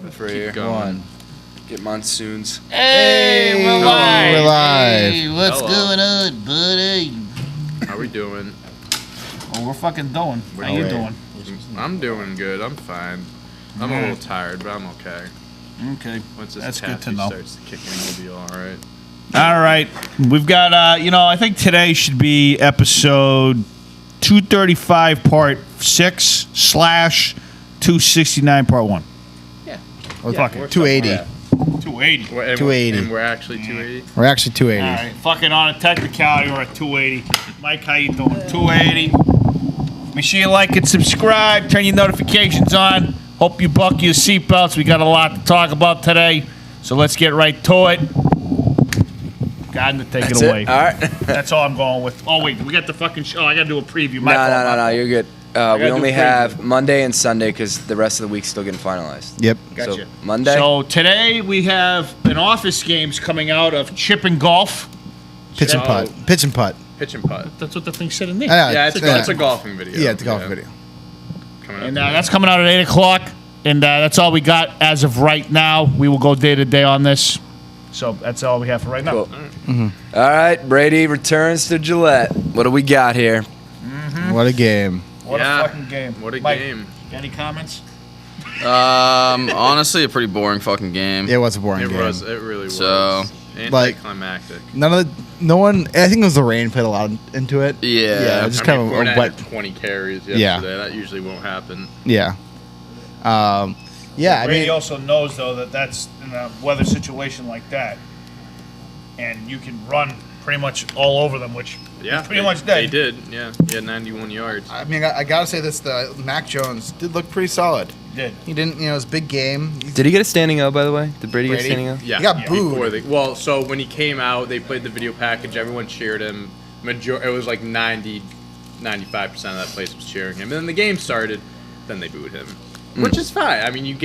keep it for here. Going. Get monsoons. Hey, we're live. We're live. Hey, what's going on, buddy? How we doing? Oh, we're fucking doing. How you doing? I'm doing good. I'm fine. I'm a little tired, but I'm okay. Okay. Once this That's good to taffy know. starts kicking, we'll be all right. All right. We've got, I think today should be episode 235, part 6 / 269, part 1. Yeah. Or fuck it. 280. Yeah. 280. 280. And we're actually 280. We're actually 280. All right. Fucking on a technicality, we're at 280. Mike, how you doing? 280. Make sure you like and subscribe. Turn your notifications on. Hope you buckle your seatbelts. We got a lot to talk about today, so let's get right to it. God, take it away. All right. That's all I'm going with. Oh wait, we got the fucking show. I got to do a preview. No. You're good. We do only preview. have Monday and Sunday because the rest of the week's still getting finalized. Yep. Gotcha. So Monday. So today we have an office games coming out of Chip and Golf. Pitch and putt. Pitch and putt. Pitch and putt. That's what the thing said in there. Yeah, it's a golfing video. Yeah, it's a golfing video. Coming up And today. that's coming out at 8 o'clock. And that's all we got as of right now. We will go day to day on this. So that's all we have for right now. Cool. All right, Brady returns to Gillette. What do we got here? What a game. What Yeah. a fucking game. What a Mike, game. Any comments? Honestly, a pretty boring fucking game. It was a boring It game. was. It really was. So, anticlimactic. No one. I think it was the rain played a lot into it. Yeah. just I kind mean, of Fournette a wet. had 20 carries yesterday. Yeah. That usually won't happen. Yeah. I Brady mean, also knows, though, that that's in a weather situation like that. And you can run pretty much all over them, which Yeah, is pretty much dead. They did. Yeah, he had 91 yards. I gotta say this: the Mac Jones did look pretty solid. Did. He didn't, it was a big game. Did he get a standing O, by the way? Did Brady get a Brady? standing O? Yeah, He got booed. Well, so when he came out, they played the video package. Everyone cheered him. It was like 95% of that place was cheering him. And then the game started. Then they booed him, which is fine. I mean, you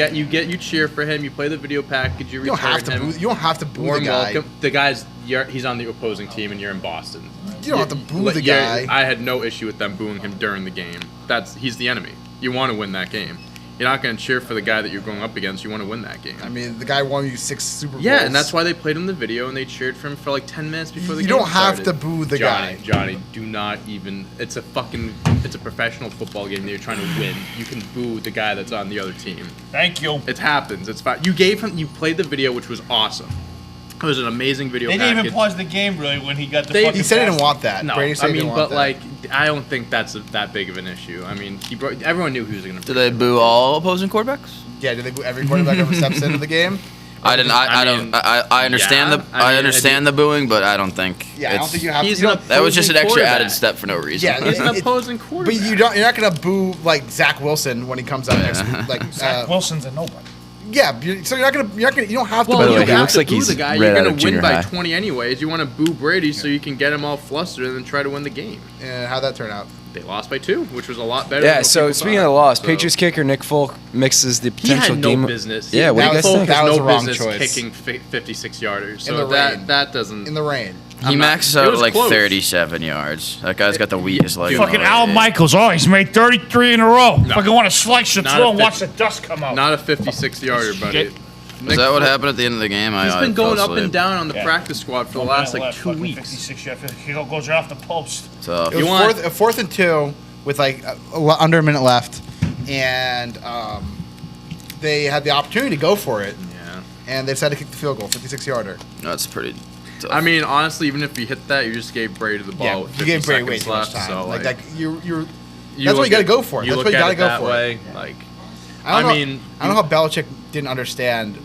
cheer for him. You play the video package. You You don't have to him. boo. You don't have to boo Warm the guy. welcome. He's on the opposing team, and you're in Boston. You don't have to boo the guy. I had no issue with them booing him during the game. He's the enemy. You want to win that game. You're not going to cheer for the guy that you're going up against. You want to win that game. I mean, the guy won you 6 Super Bowls. Yeah, and that's why they played him the video and they cheered for him for like 10 minutes before the You game don't have started. to boo the guy. Johnny, do not even. It's a professional football game that you're trying to win. You can boo the guy that's on the other team. Thank you. It happens. It's fine. You played the video, which was awesome. It was an amazing video They didn't package. even pause the game, really, when he got the They- fucking He said he pass. didn't want that. No, Brady said I he mean, didn't want but that. I don't think that's that big of an issue. I mean, everyone knew he was going to. Did they boo all opposing quarterbacks? Yeah, did they boo every quarterback ever steps into the game? I didn't. I understand yeah, I understand I the booing, but I don't think. Yeah, I don't think you have to. He's You an don't, That was just an extra quarterback. added step for no reason. Yeah, He's an It- opposing but quarterback. you're not gonna boo like Zach Wilson when he comes out next week. Like, Zach Wilson's a nobody. yeah, so you don't have to Well, By boo the way, you the he guy. have looks to like boo he's the guy. right You're out going of to win junior by high. 20 anyways. You want to boo Brady so you can get him all flustered and then try to win the game. How'd that turn out? They lost by 2, which was a lot better. Yeah, than so what people speaking of the thought. loss, So, Patriots kicker Nick Folk mixes the he potential had no game. business. Yeah, what do you guys Folk think? That has was no the wrong business choice. kicking 56 yarders. In So the rain. that doesn't. In the rain. He I'm not- maxes it out was at like close. 37 yards. That guy's got the weakest leg. in the Fucking league. Al Michaels. Oh, he's made 33 in a row. Fucking want to slice the Not throw a and fif- watch the dust come out. Not a 56 yarder, buddy. Shit. Is that what happened at the end of the game? He's I been fell going up asleep. and down on the Yeah. practice squad for the last like 2 weeks. 56 yards. He goes right off the post. Tough. It was You want- fourth and 2 with like under a minute left, and they had the opportunity to go for it, Yeah. and they decided to kick the field goal, 56-yarder. That's pretty tough. I mean, honestly, even if you hit that, you just gave Brady the ball. Yeah, with you 50 gave Brady way seconds too much left, time. So, Like you're. you That's what look you gotta at- go for. You That's look what you at gotta it go that for. way. Like, I I mean, don't know how Belichick didn't understand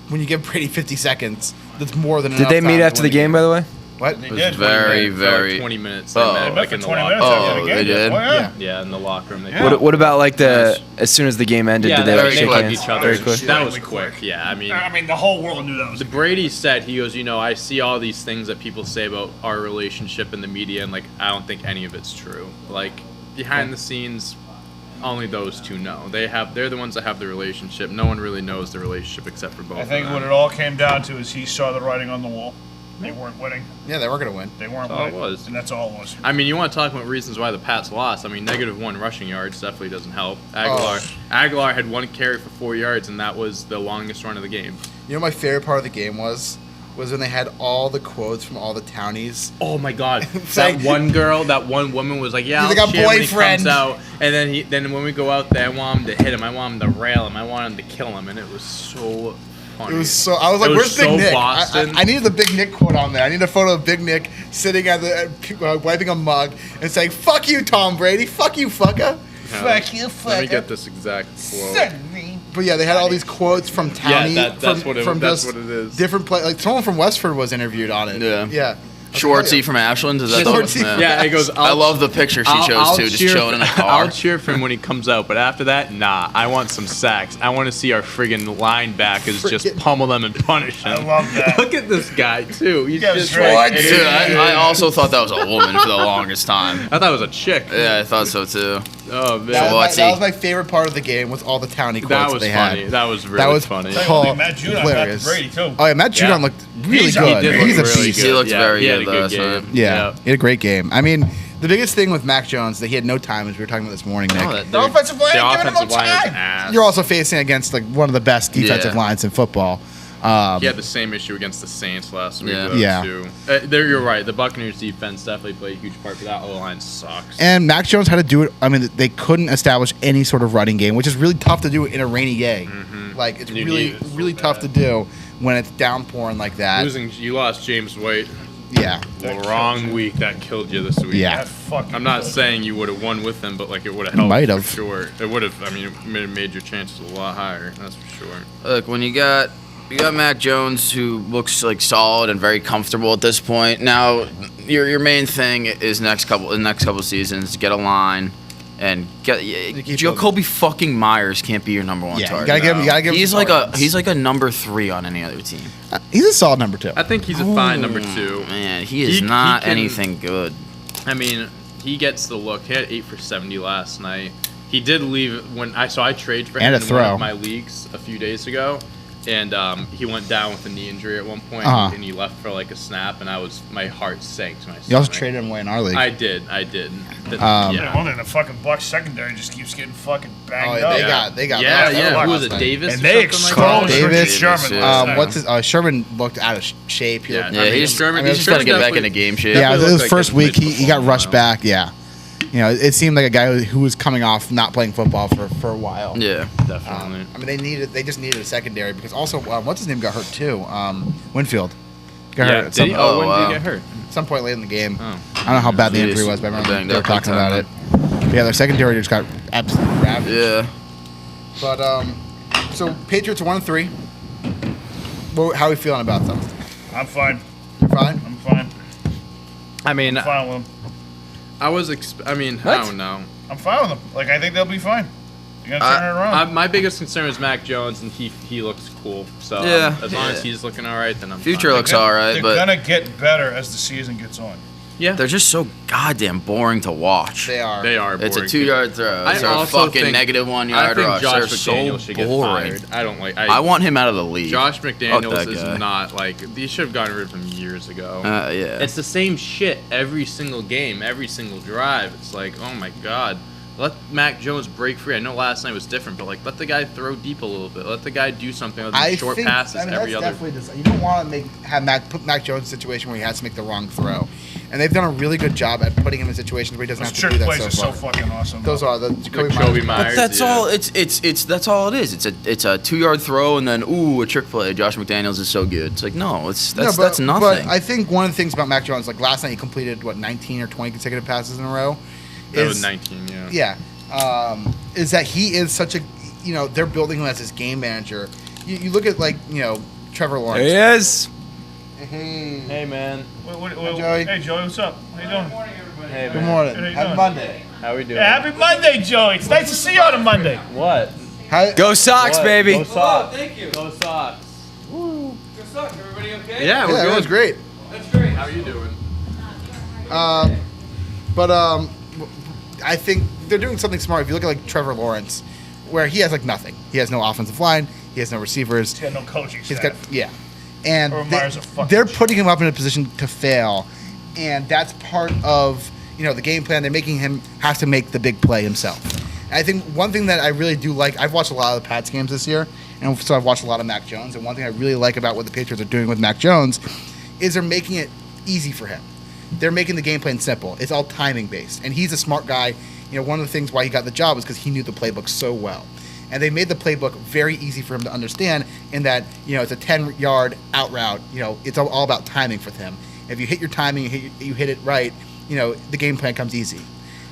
when you give Brady 50 seconds. That's more than Did enough they meet time after to the win game, by the way? What? They It was did. very, for very. like 20 minutes. Oh. They met, They like met for in the 20 locker minutes room. after Oh, the game. they did? Oh, yeah. Yeah, in the locker room. They Yeah. What about like Nice. as soon as the game ended? Yeah, did they they like shake hugged hands? each other. Very quick. That was quick. Yeah, I mean, the whole world knew that was. the Brady said, he goes, I see all these things that people say about our relationship in the media, and like I don't think any of it's true. Like behind the scenes, only those two know. They're the ones that have the relationship. No one really knows the relationship except for both. I think of what them. it all came down to is he saw the writing on the wall. They weren't winning. Yeah, they were gonna win. They weren't That's all it winning. was. And that's all it was. I mean, you want to talk about reasons why the Pats lost. I mean, -1 rushing yards definitely doesn't help. Aguilar had 1 carry for 4 yards, and that was the longest run of the game. You know, my favorite part of the game was when they had all the quotes from all the townies. Oh my God! Like- that one woman was like, "Yeah, He's I'll like a cheer when he boyfriend." comes out." And then when we go out there, I want him to hit him. I want him to rail him. I want him to kill him. And it was so funny. It was so. I was like, It was "Where's Big so Nick?" Boston. I needed the Big Nick quote on there. I need a photo of Big Nick sitting at the wiping a mug and saying, "Fuck you, Tom Brady. Fuck you, fucker." Fuck you, Let me fucker. get this exact quote. But yeah, they had all these quotes from townies. that's what it just what it is. Different play. Like someone from Westford was interviewed on it. Yeah. Yeah. Schwartzy from Ashland. Is that the one? Schwartzy. Yeah, it goes. I love the picture she chose too, just chilling in a car. I'll cheer for him when he comes out, but after that, nah. I want some sacks. I want to see our friggin' linebackers just pummel them and punish him. I love that. Look at this guy too. He's Yeah, just right. like, Dude, I also thought that was a woman for the longest time. I thought it was a chick. Yeah, I thought so too. Oh man, That was my favorite part of the game. Was all the townie quotes that was they funny. had. That was really That was funny. Matt Judon hilarious. got Brady, too. Oh yeah, Matt Judon Yeah. looked really He's- good. he did look He's a really beast. He looked Yeah, very he had good a good last game. time. Yeah, he had a great game. I mean, the biggest thing with Mac Jones that he had no time, as we were talking about this morning, Nick. The offensive line ain't giving him no offensive line is time. ass. You're also facing against like one of the best defensive Yeah. lines in football. He had the same issue against the Saints last week, Yeah. though, Yeah. too. There, you're right. The Buccaneers' defense definitely played a huge part, but that O-line sucks. And Mac Jones had to do it. I mean, they couldn't establish any sort of running game, which is really tough to do in a rainy day. Like it's You really, need it so really tough to do when it's downpouring like that. You lost James White Yeah, the wrong week. That killed you this week. Yeah. That fucking I'm not killed saying you would have won with him, but like it would have helped. might for have. Sure. It would have. I mean, it made your chances a lot higher. That's for sure. Look, when you got Mac Jones, who looks like solid and very comfortable at this point. Now, your main thing is next couple seasons, get a line and get Jacoby fucking Myers can't be your number one yeah. target. You gotta give him. He's some like targets. he's like a number 3 on any other team. He's a solid number 2. I think he's a fine number 2. Man, he is He not can- anything good. I mean, he gets the look. He had 8 for 70 last night. He did leave when I traded for him And a in one throw. of my leagues a few days ago, and he went down with a knee injury at one point, Uh-huh. and he left for like a snap, and my heart sank to my stomach. You also traded him away in our league. I did. Yeah, well, then the fucking Bucs secondary just keeps getting fucking banged Oh, up. they got Yeah, that yeah. last Who was it? night. Davis. And or they something exposed like that? Davis, Richard Sherman yeah. last night. What's his? Sherman looked out of shape. He Yeah, looked- Yeah, I mean, he's Sherman- just got to get back definitely- into game shape. Yeah, definitely it was looked his like first he week. played He got football rushed now. back. Yeah, it seemed like a guy who was coming off not playing football for a while. Yeah. Definitely. I mean, they just needed a secondary because also what's his name got hurt too. Winfield got Yeah, hurt at did some, he? Oh, when wow. did he get hurt? some point late in the game. Oh. I don't know how bad the Jeez. injury was, but I remember Banged they were up big talking about time, it. But yeah, their secondary just got absolutely ravaged. Yeah. But so Patriots are 1-3. How are we feeling about them? I'm fine. You're fine. I'm fine. I mean, I'm fine with them. I don't know. I'm fine with them. Like, I think they'll be fine. You're going to turn it around. My biggest concern is Mac Jones, and he looks cool. So Yeah. as long as Yeah. he's looking all right, then I'm Future fine. looks all right, They're but going to get better as the season gets on. Yeah, they're just so goddamn boring to watch. They are. they are. It's a boring. 2-yard throw. I It's a also fucking think- negative 1 I yard think rush. Josh They're McDaniels so should get boring. fired. I don't like. I want him out of the league. Josh Fuck McDaniels that is guy. not like they should have gotten rid of him years ago. Yeah. It's the same shit every single game, every single drive. It's like, oh my god, let Mac Jones break free. I know last night was different, but like let the guy throw deep a little bit. Let the guy do something other than short passes every other. You don't want to put Mac Jones in a situation where he has to make the wrong throw, and they've done a really good job at putting him in situations where he doesn't Those have to trick do that plays so are so far. fucking awesome. Those are the Jacoby Myers. Myers. But that's yeah. all. It's that's all it is. It's a 2-yard throw and then a trick play. Josh McDaniels is so good. It's like no, that's nothing. But I think one of the things about Mac Jones, like last night, he completed 19 or 20 consecutive passes in a row. That was 19, yeah. Yeah, is that he is such a, they're building him as his game manager. You look at Trevor Lawrence. There he is. Hey, Hey man. Joey. Hey, Joey, what's up? How you doing? Hey good man. morning. How you Happy doing? Monday. How we doing? Yeah, happy Monday, Joey. It's nice to see you on a Monday. What? Go Sox, What? baby. Go Sox. Thank you. Go Sox. Good luck. Everybody okay? Yeah, we're Yeah, good. that was great. That's great. How are you doing? But I think they're doing something smart. If you look at like Trevor Lawrence, where he has like nothing. He has no offensive line. He has no receivers. He's got no coaching He's staff. got and Urban Meyer's a fucking they're shit. putting him up in a position to fail, and that's part of the game plan. They're making him have to make the big play himself. And I think one thing that I really do like, I've watched a lot of the Pats games this year, and so I've watched a lot of Mac Jones. And one thing I really like about what the Patriots are doing with Mac Jones is they're making it easy for him. They're making the game plan simple. It's all timing based, and he's a smart guy. One of the things why he got the job is because he knew the playbook so well. And they made the playbook very easy for him to understand in that, it's a 10-yard out route. It's all about timing for him. If you hit your timing, you hit it right, the game plan comes easy.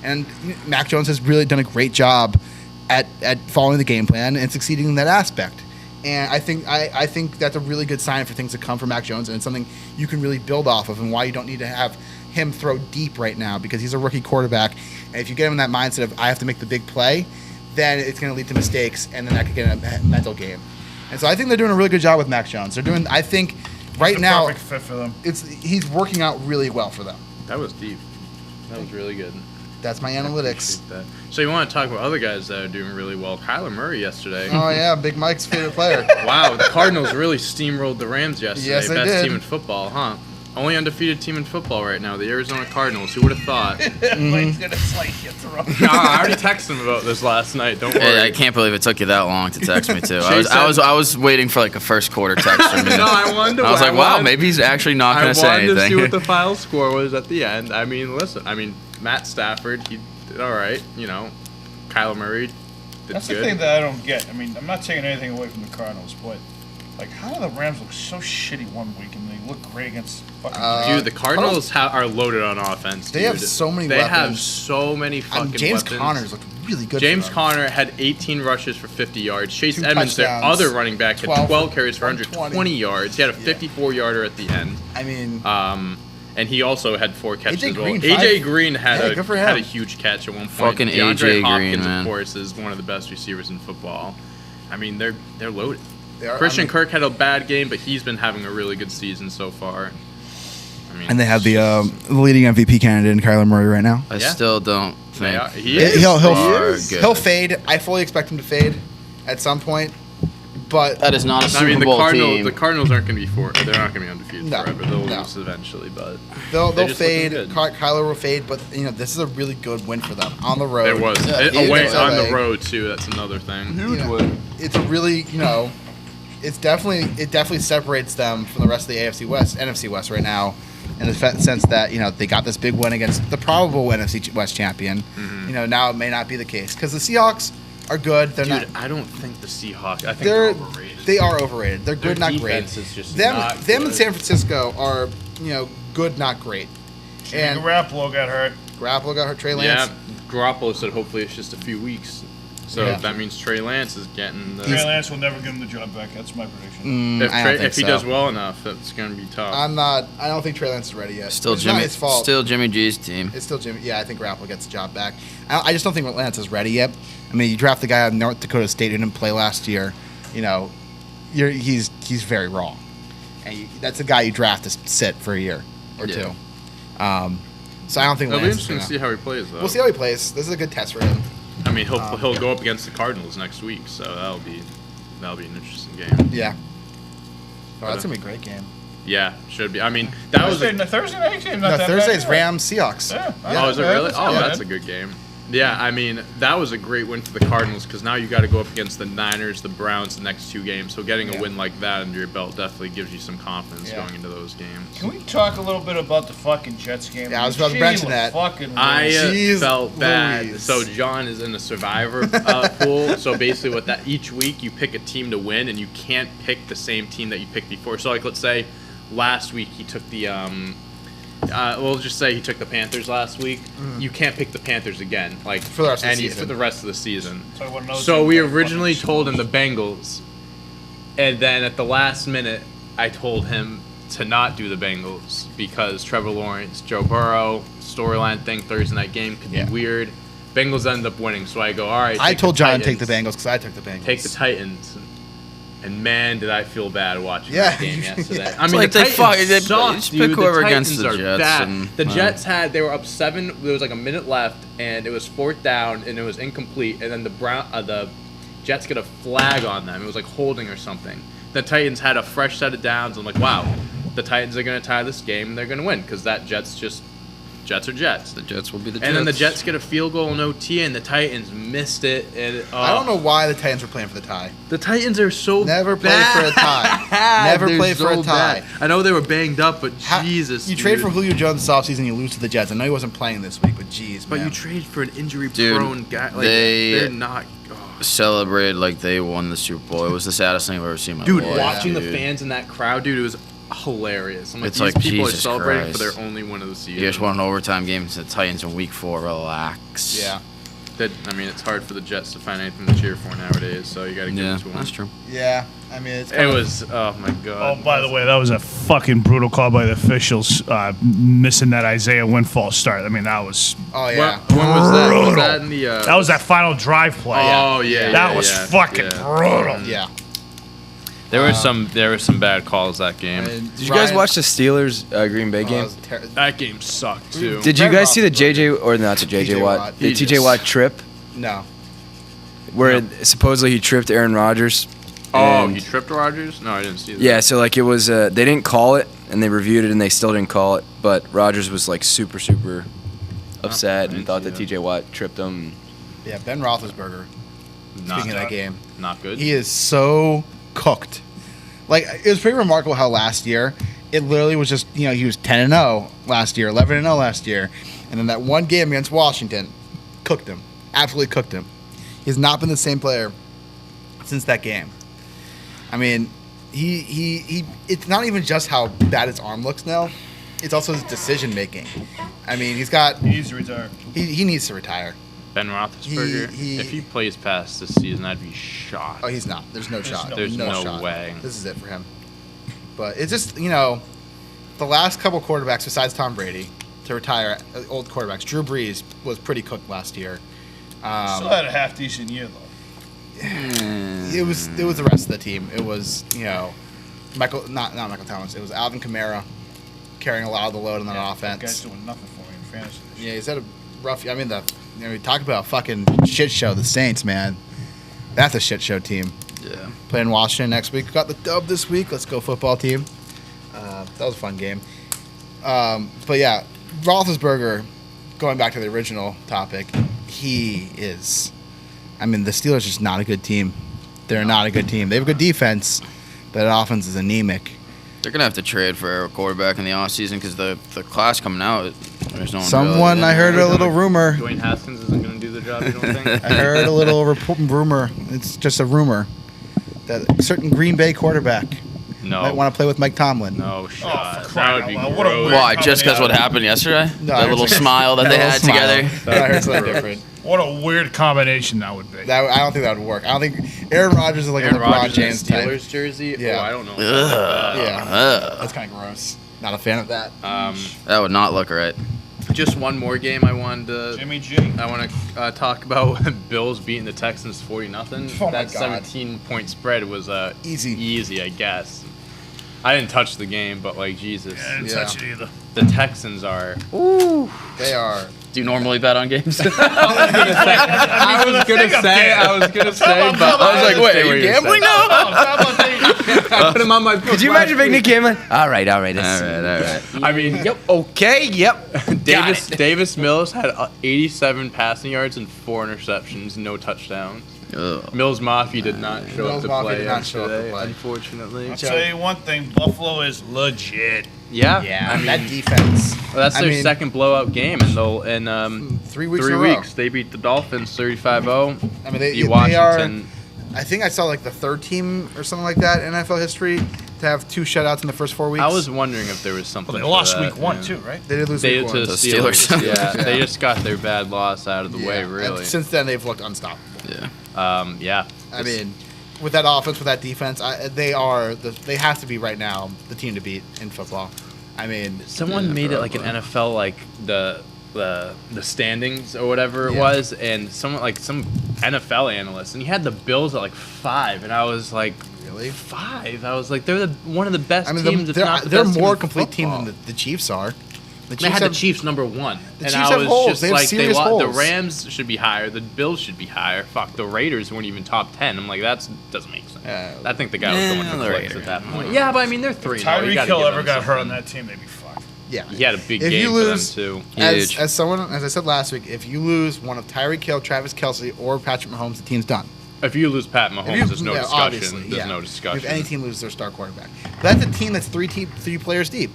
And Mac Jones has really done a great job at following the game plan and succeeding in that aspect. And I think that's a really good sign for things to come from Mac Jones, and it's something you can really build off of, and why you don't need to have him throw deep right now, because he's a rookie quarterback. And if you get him in that mindset of I have to make the big play, then it's going to lead to mistakes, and then that could get a mental game. And so I think they're doing a really good job with Mac Jones. I think right now Perfect fit for them. he's working out really well for them. That was deep. That was really good. That's my analytics. Appreciate that. So you want to talk about other guys that are doing really well? Kyler Murray yesterday. Oh yeah, Big Mike's favorite player. Wow, the Cardinals really steamrolled the Rams yesterday. Yes, they Best did. team in football, huh? Only undefeated team in football right now, the Arizona Cardinals. Who would have thought? Lane's gonna slice you through. I already texted him about this last night. Don't worry. Hey, I can't believe it took you that long to text me too. Shay said- I was waiting for like a first quarter text from you. No, I wanted to. I was like, wow, wanted- maybe he's actually not I going to say wanted to see anything. what the final score was at the end. I mean, listen. Matt Stafford, he did all right. Kyler Murray did That's the good. thing that I don't get. I'm not taking anything away from the Cardinals, but how do the Rams look so shitty one week and they look great against fucking? Dude, the Cardinals are loaded on offense. They dude. have so many They have weapons. so many fucking James weapons. Conner's looked really good. James for them. Conner had 18 rushes for 50 yards. Chase 2 Edmonds, their touchdowns, other running back, had 12 12 carries for 120. 120 yards. He had a 54-yarder at the end. I mean, And he also had 4 catches AJ as well. Green, AJ 5. Green had Hey, good for him. had a huge catch at one point. Fucking DeAndre AJ Hopkins, Green, man. of course, is one of the best receivers in football. They're loaded. they are, Christian Kirk had a bad game, but he's been having a really good season so far. and they have the leading MVP candidate in Kyler Murray right now. I Yeah. still don't They think are- he is. He'll are good. he'll fade. I fully expect him to fade at some point, but That is not a Super the Bowl Cardinals team. aren't going to be they're not going to be undefeated No, forever. They'll no. lose eventually, but they'll just looking fade. good. Kyler will fade, but this is a really good win for them on the road. it was Yeah, away it's on LA. the road too. That's another thing. It's a really it definitely separates them from the rest of the NFC West right now, in the sense that they got this big win against the probable NFC West champion. Mm-hmm. Now it may not be the case because the Seahawks are good. They're Dude, not. I don't think the Seahawks. I think they're overrated. They are overrated. They're good, Their not great. defense is just them not them in good. San Francisco are good, not great. And Garoppolo got hurt. Garoppolo got hurt. Trey Yeah, Lance. Garoppolo said hopefully it's just a few weeks. So Yeah. that means Trey Lance is getting the. Trey Lance will never give him the job back. That's my prediction. If he so. does well enough, that's going to be tough. I don't think Trey Lance is ready yet. Still It's not Jimmy. his fault. Still Jimmy G's team. It's still Jimmy. Yeah, I think Garoppolo gets the job back. I just don't think Lance is ready yet. I mean, you draft the guy out of North Dakota State who didn't play last year. He's very wrong, and that's a guy you draft to sit for a year or Yeah. two. So I don't think It'll be Lance is interesting to gonna. see how he plays, though. We'll see how he plays. This is a good test for him. I mean, he'll go up against the Cardinals next week, so that'll be an interesting game. Yeah. Oh, that's gonna be a great game. Yeah, should be. I mean, that was. Thursday night game. No, Not that Thursday's bad. Rams Seahawks. Yeah. Oh, is it really? Oh, Yeah. that's a good game. Yeah, I mean, that was a great win for the Cardinals because now you got to go up against the Niners, the Browns, the next 2 games. So getting a win like that under your belt definitely gives you some confidence Yeah. going into those games. Can we talk a little bit about the fucking Jets game? Yeah, I was about to She mention was that. Fucking I Jeez felt bad. Louise. So John is in the survivor pool. So basically, what that each week you pick a team to win, and you can't pick the same team that you picked before. So like, let's say last week he took the we'll just say he took the Panthers last week. You can't pick the Panthers again, like For the rest of the season. For the rest of the season. So, one of those So things we that originally fucking told him the sucks. Bengals, and then at the last minute, I told him to not do the Bengals because Trevor Lawrence, Joe Burrow, storyline thing, Thursday night game could Yeah. be weird. Bengals end up winning, so I go, all right. I take told the John to take Titans. the Bengals because I took the Bengals. Take the Titans. And man, did I feel bad watching Yeah. that game yesterday. Yeah. I mean, like the they Titans fuck- they suck, just dude. pick The whoever Titans against the are Jets bad. and- The wow. Jets they were up 7. There was like a minute left, and it was 4th down, and it was incomplete. And then the Jets get a flag on them. It was like holding or something. the Titans had a fresh set of downs. I'm like, wow, the Titans are going to tie this game and they're going to win because that Jets are Jets. The Jets will be the Jets. And then the Jets get a field goal in OT, and the Titans missed it. And I don't know why the Titans were playing for the tie. The Titans are so Never play bad. for a tie. Never They're play for so a tie. bad. I know they were banged up, but Jesus, You trade dude. for Julio Jones this offseason, you lose to the Jets. I know he wasn't playing this week, but jeez, But man. you trade for an injury-prone guy. Like, they're not. Oh. Celebrated like they won the Super Bowl. It was the saddest thing I've ever seen in my Dude, life. watching the dude. fans in that crowd, dude, it was hilarious. I'm like, It's these like, people Jesus are celebrating Christ. for their only win of the season. You just won an overtime game to the Titans in Week 4. Relax. Yeah. I mean, it's hard for the Jets to find anything to cheer for nowadays, so you got to give Yeah, it to them. that's true. Yeah. I mean, it's It was, oh my god. Oh, by the way, that was a fucking brutal call by the officials, missing that Isaiah Windfall start. I mean, that was Oh, yeah. When was that? Was Brutal. that in the? that was that final drive play. Oh yeah. that yeah, was yeah, fucking yeah. brutal. Yeah. There were some bad calls that game. And Did you guys watch the Steelers Green Bay game? That game sucked too. Did you Red guys see the Roethlisberger. JJ or not the JJ TJ Watt? Watt. The He TJ just- Watt trip No. where supposedly he tripped Aaron Rodgers. Oh, and- he tripped Rodgers? No, I didn't see that. Yeah, so like it was they didn't call it and they reviewed it and they still didn't call it, but Rodgers was like super upset I and didn't thought see that that. TJ Watt tripped him. Yeah, Ben Roethlisberger. Not, Speaking of that game, not good. he is so cooked. Like, it was pretty remarkable how last year, it literally was just, he was 10-0 last year, 11-0 last year. And then that one game against Washington, cooked him. Absolutely cooked him. He's not been the same player since that game. I mean, he it's not even just how bad his arm looks now. It's also his decision making. I mean, He needs to retire. he needs to retire. Ben Roethlisberger, he- if he plays past this season, I'd be shocked. Oh, he's not. There's no shot. There's no shot. way. This is it for him. But it's just, the last couple quarterbacks besides Tom Brady to retire, old quarterbacks. Drew Brees was pretty cooked last year. Still had a half decent year though. It was the rest of the team. It was, Michael, not Michael Thomas. It was Alvin Kamara carrying a lot of the load on that That offense. guy's doing nothing for me in fantasy. This year. Yeah, he's had a rough. I mean, we talk about a fucking shit show. The Saints, man, that's a shit show team. Yeah. Playing Washington next week. Got the dub this week. Let's go football team. That was a fun game. But yeah, Roethlisberger. Going back to the original topic, he is. I mean, the Steelers are just not a good team. They're not a good team. They have a good defense, but that offense is anemic. They're going to have to trade for a quarterback in the offseason because the class coming out, there's no one Someone, really. I heard a little rumor. Dwayne Haskins isn't going to do the job, you don't think? I heard a little rumor. It's just a rumor that a certain Green Bay quarterback might want to play with Mike Tomlin. No shot. for That crying would be out loud. What a gross. weird- Why? Just because what happened yesterday? No, that I heard little something- smile that they little had smile. together? I heard something different. What a weird combination that would be. I don't think that would work. I don't think Aaron Rodgers is like Aaron a LeBron Rodgers in a James type. Steelers jersey? Yeah. Oh, I don't know. Ugh. Yeah, Ugh. that's kind of gross. Not a fan of that. That would not look right. Just one more game I wanted to. Jimmy G. I want to talk about Bills beating the Texans 40-0. Oh my That God. 17-point spread was Easy, I guess. I didn't touch the game, but like Jesus, I didn't Yeah. touch it either. the Texans are. They are. Do you normally bet on games? I was gonna say, but I was like, wait, are you gambling now? I put him on my. Could you imagine being Nick Cameron? All right. All right. I mean, yep. Okay, yep. Davis Mills had 87 passing yards and 4 interceptions, no touchdowns. Ugh. Mills Mafia did not show Mills up to Mafia play did not show up to yesterday, play. unfortunately. I'll tell you one thing, Buffalo is legit. Yeah, Yeah, I mean, that defense. well, that's I their mean- second blowout game, and they'll in 3 weeks 3 in a row. weeks they beat the Dolphins 35-0. I mean, they Beat are. Washington. I think I saw like the third team or something like that in NFL history to have 2 shutouts in the first 4 weeks. I was wondering if there was something. Well, they for lost that, week 1 yeah. too, right? They did lose They week did to one. the The Steelers. Steelers. Yeah, Yeah. they just got their bad loss out of the way, Yeah, and really. since then, they've looked unstoppable. Yeah. Yeah. I mean, with that offense, with that defense, they have to be right now the team to beat in football. I mean, Someone Yeah, made it like an probably. NFL like the standings or whatever it Yeah. was, and some NFL analyst, and he had the Bills at like 5, and I was like, really? 5? I was like, they're one of the best I mean, teams. if they're not the they're best team more in complete team football. than the Chiefs are. They had the Chiefs number 1. The and Chiefs I have was holes. just They have like, serious the holes. Rams should be higher. The Bills should be higher. Fuck, the Raiders weren't even top 10. I'm like, that doesn't make sense. I think the guy was going for clicks at that point. Yeah, but I mean, they're 3. Tyreek Hill ever got hurt on that team, they'd be fucked. Yeah. He had a big If game you lose, for them, too. Huge. as I said last week, if you lose one of Tyreek Hill, Travis Kelce, or Patrick Mahomes, the team's done. If you lose Pat Mahomes, there's no discussion. Obviously, There's no discussion. If any team loses their star quarterback, but that's a team that's three players deep.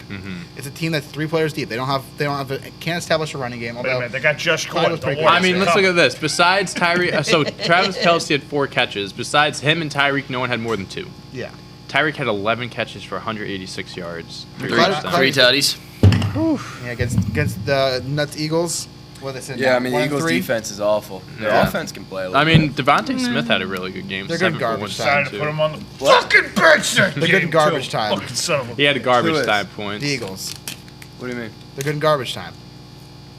It's a team that's 3 players deep. They can't establish a running game. Wait a Although minute, they got Josh was Gordon. pretty Don't good. worry, I mean, it's let's look coming. at this. Besides Tyreek, so Travis Kelce had 4 catches. Besides him and Tyreek, no one had more than 2. yeah, Tyreek had 11 catches for 186 yards. 3 Clyde- touchdowns. 3 tutties. yeah, against the Nuts Eagles. What they said? Yeah, I mean, the 1-3. Eagles' defense is awful. Their Yeah. offense can play a little I mean, Devontae Smith had a really good game. They're 7 good for garbage 172. Decided to put him on the fucking bench that They're good game, in garbage too. time. Fucking son of a He had a Who garbage is? time points. The Eagles. What do you mean? They're good in garbage time.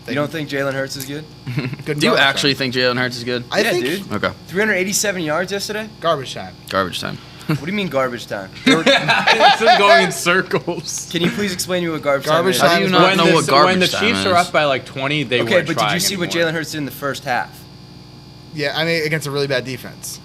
You don't think Jalen Hurts is good? Good in Do you garbage actually time. think Jalen Hurts is good? I Yeah, think dude. Okay. 387 yards yesterday? garbage time. Garbage time. What do you mean garbage time? It's just going in circles. Can you please explain to me what garbage, Garbage time How time do is you not know what garbage when the time Chiefs is? are up by like 20, they Okay, weren't but did trying you see what anymore. Jalen Hurts did in the first half? Yeah, I mean against a really bad defense.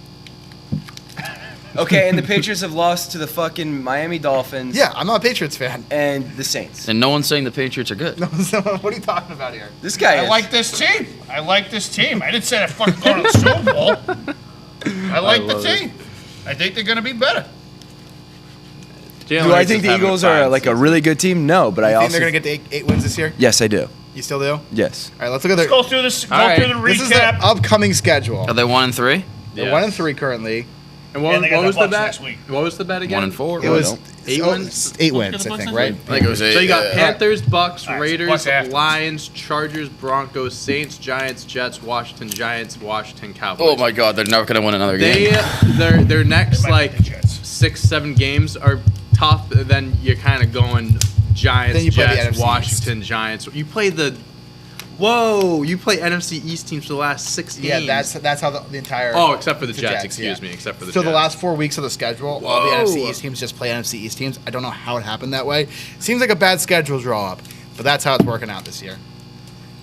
Okay, and the Patriots have lost to the fucking Miami Dolphins Yeah, I'm not a Patriots fan. and the Saints. And no one's saying the Patriots are good. So what are you talking about here? This guy I is. like this team. I like this team. I didn't say they're fucking going to the Super Bowl. I like the love it. team. I think they're going to be better. Jalen Do I Hurts think is the having Eagles fine are like a season. really good team? No, but I You think also they're gonna get to eight wins this year? Yes, I do. You still do? All Yes. right, let's look at their. Go through this. Go All right. through the This is the recap. upcoming schedule. Are they 1-3? They're Yes. 1-3 currently. And what, And they got what the was the Bucs bet? next week. What was the bet again? 1-4. It was 8 oh, wins? 8 Let's wins, get the I think, Bucs right? I think it was 8. So you got Panthers, Bucks, All right, so Raiders, Bucs after. Lions, Chargers, Broncos, Saints, Giants, Jets, Washington Giants, Washington Cowboys. Oh my God, they're never gonna win another They game. their next They might like be the Jets. 6-7 games are tough. Then you're kind of going Giants, Then you play the Jets, NFC Washington Giants. You play you play NFC East teams for the last 6 Yeah, games. that's how the entire. Oh, except for the the Jets. Jets, Excuse yeah. me. Except for the So Jets. the last 4 weeks of the schedule, all the Whoa. NFC East teams just play NFC East teams. I don't know how it happened that way. Seems like a bad schedule draw up, but that's how it's working out this year.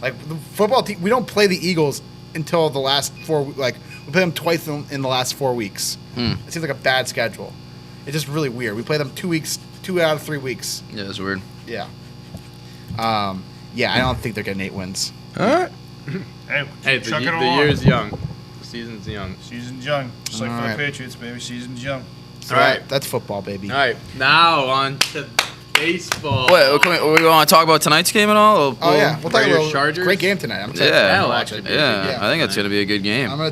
Like the football team, we don't play the Eagles until the last 4. Like we play them twice in the last 4 weeks. It seems like a bad schedule. It's just really weird. We play them 2 weeks, 2 out of 3 weeks. Yeah, it's weird. Yeah. Yeah, I don't think they're getting 8 wins. All right. Hey, chuck the it along. year's young. The season's young. Season's young. Just like All for right. the Patriots, baby. Season's young. So All right. that's football, baby. All right, now on to baseball. Wait, we want to talk about tonight's game at all? Oh yeah, we'll talk Raiders, about Chargers? great game tonight. I'm excited Yeah. to watch Actually it. be a Yeah, good game I think it's gonna be a good game. I'm gonna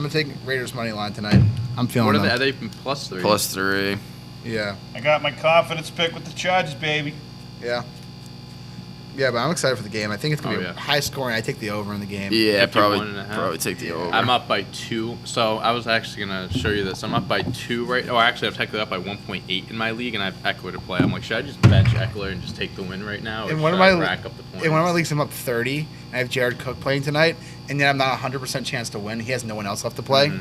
take Raiders money line tonight. I'm feeling What are them. they? Are they even +3? +3. Yeah, I got my confidence pick with the Chargers, baby. yeah, yeah. But I'm excited for the game. I think it's gonna Oh, be yeah. high scoring. I take the over in the game. Yeah, 51.5. probably take the over. I'm up by 2. So I was actually gonna show you this. I'm up by 2 right. Oh, actually, I'm technically up by 1.8 in my league, and I have Eckler to play. I'm like, should I just bench Eckler and just take the win right now, or In one should of I my rack up the points? in one of my leagues, I'm up 30. I have Jared Cook playing tonight, and then I'm not 100% chance to win. He has no one else left to play.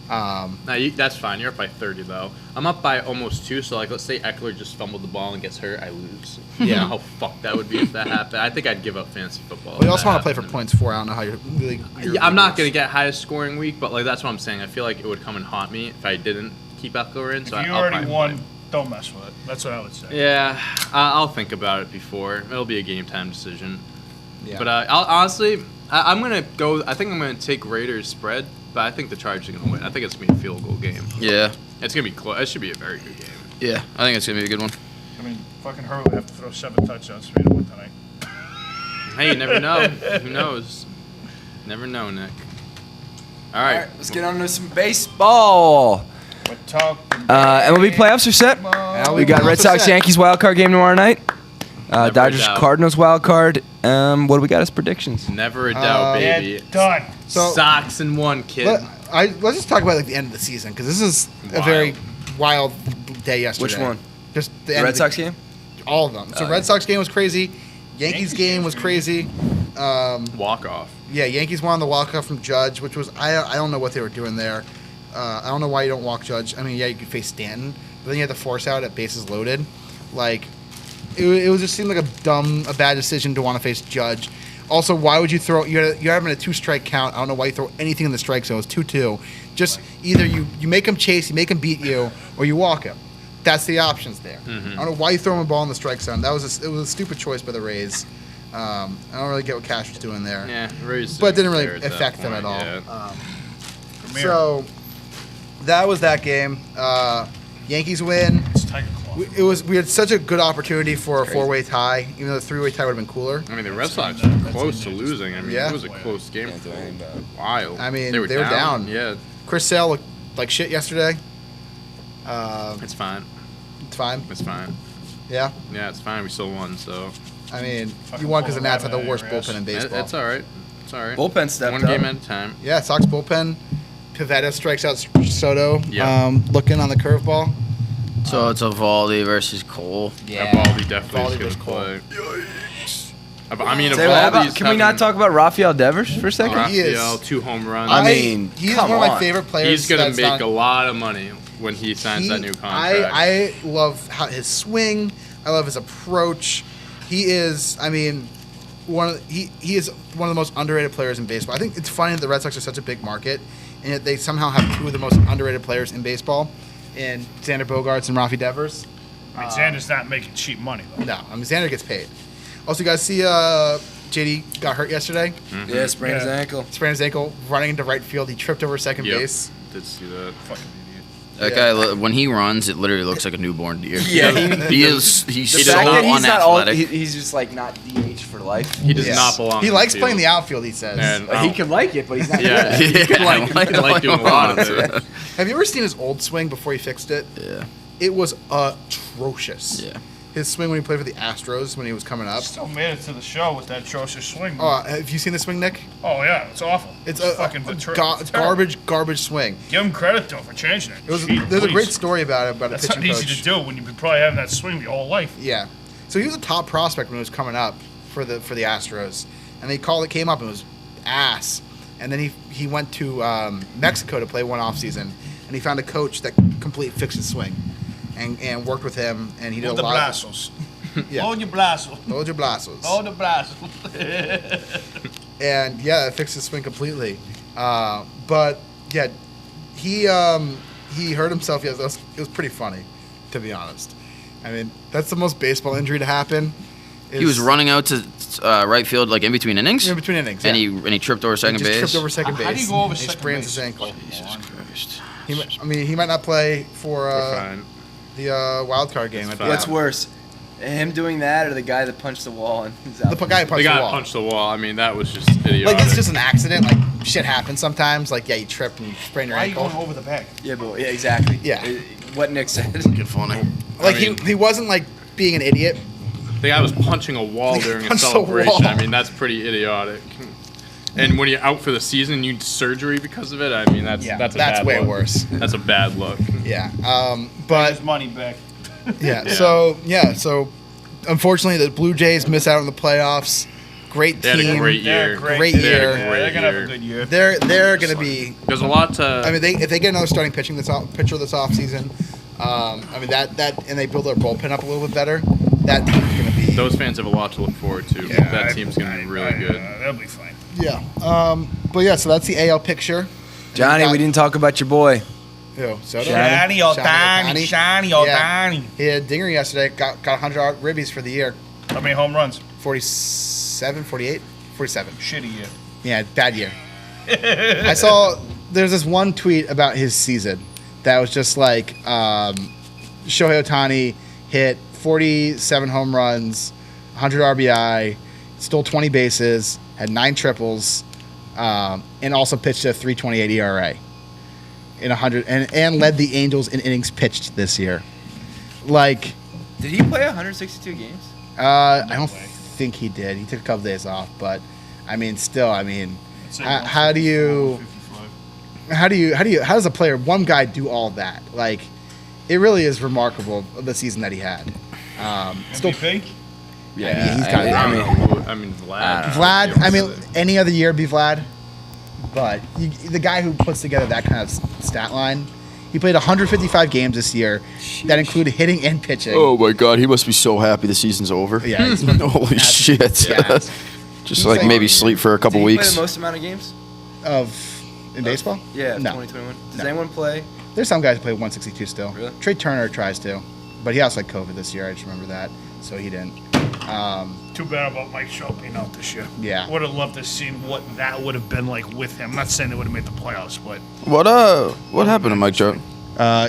That's fine. You're up by 30 though. I'm up by almost 2. So like, let's say Eckler just fumbled the ball and gets hurt, I lose. You Yeah. know how fucked that would be if that happened. I think I'd give up fantasy football. But you if also that want to play for happened. points for. I don't know how you're really. Yeah, I'm not gonna get highest scoring week, but like that's what I'm saying. I feel like it would come and haunt me if I didn't keep Eckler in. If So you I'll already probably won, play. don't mess with it. That's what I would say. Yeah, I'll think about it before. It'll be a game time decision. Yeah. But I'll honestly, I'm gonna go. I think I'm gonna take Raiders spread, but I think the Chargers are gonna win. I think it's gonna be a field goal game. Yeah, It's gonna be close. It should be a very good game. yeah. I think it's gonna be a good one. I mean, fucking Hurley would have to throw 7 touchdowns for me to win tonight. Hey, you never know. Who knows? Never know, Nick. All All right. right, let's get on to some baseball. We're talking. MLB playoffs are set. We got Red Sox Yankees wild card game tomorrow night. Never a Dodgers doubt. Cardinals wild card. What do we got as predictions? Never a doubt, baby. Yeah, done. So- Sox in 1, kid. Let's just talk about like the end of the season because this is a very wild day yesterday. Which one? Just the The end Red of the, Sox game? All of them. So Red Sox game was crazy. Yankees game was crazy. Walk off. Yeah, Yankees won the walk-off from Judge, which was I don't know what they were doing there. I don't know why you don't walk Judge. I mean, yeah, you could face Stanton, but then you had to force out at bases loaded. Like, it was just seemed like a bad decision to want to face Judge. Also, why would you throw? You're having a 2-strike count. I don't know why you throw anything in the strike zone. It's 2-2. Just either you make him chase, you make him beat you, or you walk him. That's the options there. I don't know why you throw him a ball in the strike zone. It was a stupid choice by the Rays. I don't really get what Cash was doing there. Yeah, Rays. But it didn't really fair at that affect them at point, all. yeah. So that was that game. Yankees win. It's Tiger Claw. We had such a good opportunity for a 4-way tie, even though the 3-way tie would have been cooler. I mean, the Red Sox were close to losing. I mean, Yeah. it was a close game Can't for do anything about it. a while. I mean, they were down. Yeah, Chris Sale looked like shit yesterday. it's fine. It's fine. It's fine. Yeah. Yeah, it's fine. We still won, so I mean, Fucking you won because pull the the Nats had the rabbit worst out of your ass. bullpen in baseball. it's all right. It's all right. Bullpen stepped One up. game at a time. Yeah, Sox bullpen. Pivetta strikes out Soto. Yeah. Looking on the curveball. So it's Evaldi versus Cole. Evaldi definitely Evaldi is was going to play. I mean, Say what Evaldi's can we not talk about Rafael Devers for a second? He is- Rafael, 2 home runs. I mean, he's come one of my on. favorite players. He's going to that's make not- a lot of money when he signs that new contract. I love his swing. I love his approach. He is, I mean, he is one of the most underrated players in baseball. I think it's funny that the Red Sox are such a big market, and yet they somehow have 2 of the most underrated players in baseball, in Xander Bogaerts and Rafi Devers. I mean, Xander's not making cheap money, though. No, I mean Xander gets paid. Also, you guys see JD got hurt yesterday. Yeah, sprained his Yeah. ankle. Sprained his ankle running into right field. He tripped over second Yep. base. Did see that. Fucking idiot. That guy, when he runs, it literally looks like a newborn deer. Yeah, he's The so fact that he's not all, unathletic. he's just like not DH for life. He does Yeah. not belong. He in likes the playing field. the outfield. He says. And, He could like it, but he's not Yeah, good at it. he could like doing a lot of it. Have you ever seen his old swing before he fixed it? Yeah. It was atrocious. Yeah. His swing when he played for the Astros when he was coming up. Still made it to the show with that atrocious swing. Have you seen the swing, Nick? Oh, yeah, it's awful. It's fucking a terrible. garbage swing. Give him credit, though, for changing it. There's Gee, a great please. story about it, about That's a not pitching easy coach. to do when you've been probably having that swing your whole life. Yeah. So he was a top prospect when he was coming up for the Astros, and came up and was ass. And then he went to Mexico to play one off season, and he found a coach that completely fixed his swing, and worked with him, and he did Hold a the lot. brazos. Yeah. Hold your brazos. Hold your brazos. Hold the brazos. And yeah, it fixed his swing completely. But yeah, he hurt himself. Yeah, it was pretty funny, to be honest. I mean, that's the most baseball injury to happen. He was running out to right field like in between innings, in between innings, and yeah. he tripped over second He just base. tripped over second base. How do you go over and he second sprains base? his ankle. Jesus Christ. He might not play for We're fine. the wild card game. It's I fine. What's worse, him doing that or the guy that punched the wall and he's out? The guy who The punched guy the wall. punched the wall. I mean, that was just idiotic. Like, it's just an accident. Like, shit happens sometimes. Like, yeah, you trip and you sprain your Why are you ankle. going over the bag? Yeah, but yeah, exactly. Yeah. What Nick said. Get funny. Like, I mean- he wasn't, like, being an idiot. The guy was punching a wall Like, during a punched a celebration. wall. I mean, that's pretty idiotic. And when you're out for the season, you need surgery because of it. I mean, that's a bad way look. worse. That's a bad look. Yeah. His But, money back. yeah, Yeah. so, unfortunately, the Blue Jays miss out on the playoffs. Great They had a team. great They're year. great. Great They're year. gonna- They're gonna have a good year. They're going to be. There's a lot to. I mean, if they get another starting pitcher this offseason, I mean that and they build their bullpen up a little bit better, that team's going to be. those fans have a lot to look forward to. Yeah, That team's going to be really good. They'll be fine. Yeah. But yeah, so that's the AL picture. Johnny, we didn't talk about your boy. Yo, Soto. Shiny Ohtani. Shiny Ohtani. He had a dinger yesterday. Got 100 ribbies for the year. How many home runs? 47, 48, 47. Shitty year. Yeah, bad year. I saw there's this one tweet about his season that was just like Shohei Ohtani hit 47 home runs, 100 RBI, stole 20 bases, had 9 triples, and also pitched a 3.28 ERA in 100 and led the Angels in innings pitched this year. Like, Did he play 162 games? I don't think he did. He took a couple days off, but I mean, still, I mean, how does a player, one guy, do all that? Like, it really is remarkable the season that he had. Still, MVP? Yeah, he's got it. I mean, Vlad. Vlad. I mean, any other year be Vlad, but the guy who puts together that kind of stat line, He played 155 games this year. That included hitting and pitching. Oh my God, he must be so happy the season's over. Yeah. Holy shit. Yeah. Just like maybe sleep for a couple Did he play weeks. the most amount of games? In baseball? Yeah, No. 2021. Does No. anyone play? There's some guys who play 162 still. Really? Trey Turner tries to, but he also had COVID this year. I just remember that, so he didn't. Too bad about Mike Trout being out this year. Yeah. Would have loved to see what that would have been like with him. I'm not saying they would have made the playoffs, but What happened to Mike Trout?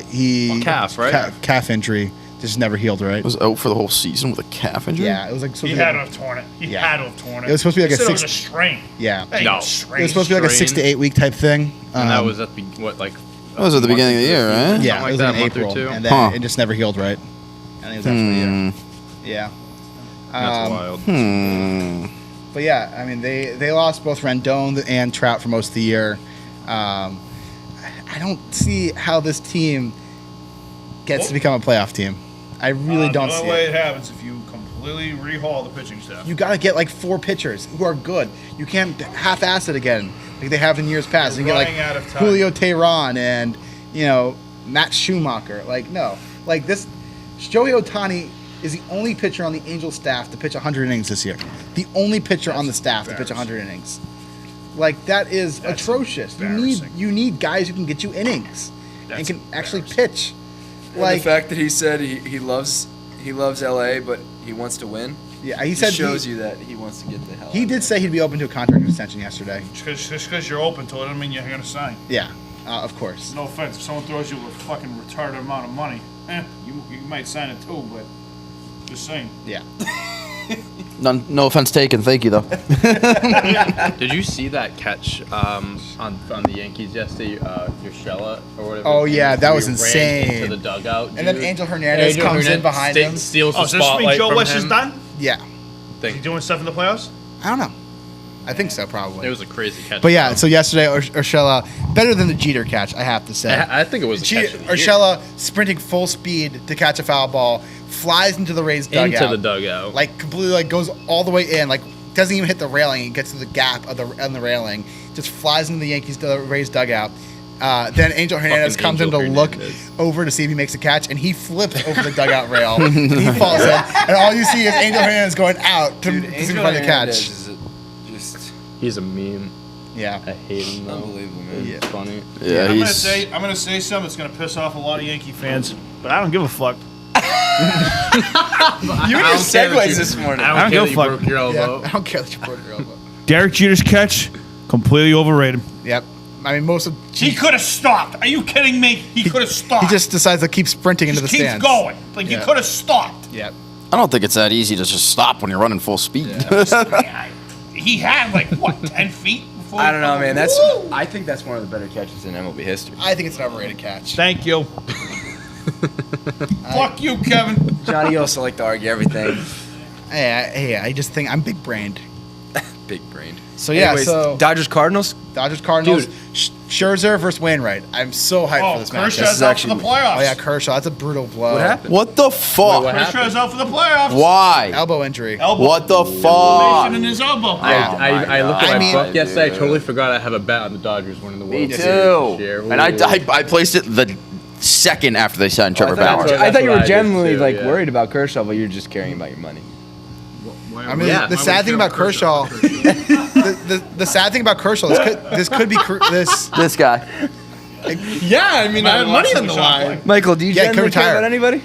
He calf, right? Calf injury, just never healed right. Was out for the whole season with a calf injury? Yeah, it was like he had to have torn it. He Yeah. had to have torn it. It was supposed to be like They a said it six- was a strain. Yeah, Hey, No. strain. it was supposed to be like a 6 to 8 week type thing. And that was at the like. That was at the beginning of the year, right? yeah, like it was that, in a month or April, two. and then Huh. it just never healed right. And it was after the year. Yeah. That's wild. But yeah, I mean, they lost both Rendon and Trout for most of the year. I don't see how this team gets to become a playoff team. I really don't The see only way it. it happens if you completely rehaul the pitching staff. You got to get like 4 pitchers who are good. You can't half-ass it again like they have in years past. You You're get like running out of time. Julio Teheran and Matt Schumacher. Like no, like this. Shohei Ohtani is the only pitcher on the Angels staff to pitch 100 innings this year. The only pitcher on the staff to pitch 100 innings. Like that is That's atrocious. embarrassing. You need guys who can get you innings and That's can actually embarrassing. pitch. And Like the fact that he said he loves LA, but he wants to win. yeah, he It said shows you that he wants to get the hell. he out did of say he'd be open to a contract extension yesterday. Just because you're open to it doesn't mean you're going to sign. Yeah, of course. No offense. If someone throws you a fucking retarded amount of money, you might sign it too, but just saying. Yeah. No offense taken. Thank you, though. Did you see that catch on the Yankees yesterday? Urshela or whatever. Oh, his name yeah, is, that where was he ran insane. Into the dugout, And then dude. Angel Hernandez comes in behind him. Steals Oh, the so this means spotlight Joe from West him. is done? Yeah, Is he doing stuff in the playoffs? I don't know. I think so, probably. It was a crazy catch. But yeah, though. so yesterday, Urshela, better than the Jeter catch, I have to say. I think it was a catch of the year. Urshela sprinting full speed to catch a foul ball, flies into the Rays dugout. Into the dugout. Like completely like goes all the way in, like doesn't even hit the railing, it gets to the gap of on the railing, just flies into the Rays dugout. Then Angel Hernandez Fucking comes Angel in to look Hernandez. over to see if he makes a catch, and he flips over the dugout rail. He falls in, and all you see is Angel Hernandez going out to Dude, see if he Angel can find the Hernandez catch. is just He's a meme. Yeah. I hate him though. unbelievable, man. It's funny. Yeah, I'm he's. gonna say something that's gonna piss off a lot of Yankee fans, but I don't give a fuck. You and your segues this morning. I don't care give that a you fuck. broke your elbow. Yeah, I don't care that you broke your elbow. Derek Jeter's catch, completely overrated. Yep. I mean, most of He could have stopped. Are you kidding me? He could have stopped. he just decides to keep sprinting into Just the keeps stands. going. Like you Yeah. could have stopped. Yep. I don't think it's that easy to just stop when you're running full speed. He had like what 10 feet before. I don't know, man. That's Woo! I think that's one of the better catches in MLB history. I think it's an overrated catch. Thank you. Fuck you, Kevin. Johnny also like to argue everything. Hey, I just think I'm big brained. Big brained. So yeah, Anyways, so Dodgers Cardinals. Dodgers Cardinals, Dude. Scherzer versus Wainwright. I'm so hyped for Oh, this match. Kershaw's is out for the actually- playoffs. Oh yeah, Kershaw. That's a brutal blow. What happened? What the fuck? what happened? Kershaw's out for the playoffs. Why? Elbow injury. Elbow. What the Inflammation fuck? in his elbow. I looked at I my mean- book yesterday. I Dude. totally forgot I have a bet on the Dodgers winning the World Me Series too. this year. And I placed it the second after they signed Trevor I thought, Bauer. That's I thought you what were I did genuinely too, like yeah. worried about Kershaw, but you're just caring about your money. I mean, Yeah. the sad thing about Kershaw, the sad thing about Kershaw, this could be this. This guy. Yeah, I mean, I have money on the line. Michael, do you Yeah, genuinely could care retire. about anybody?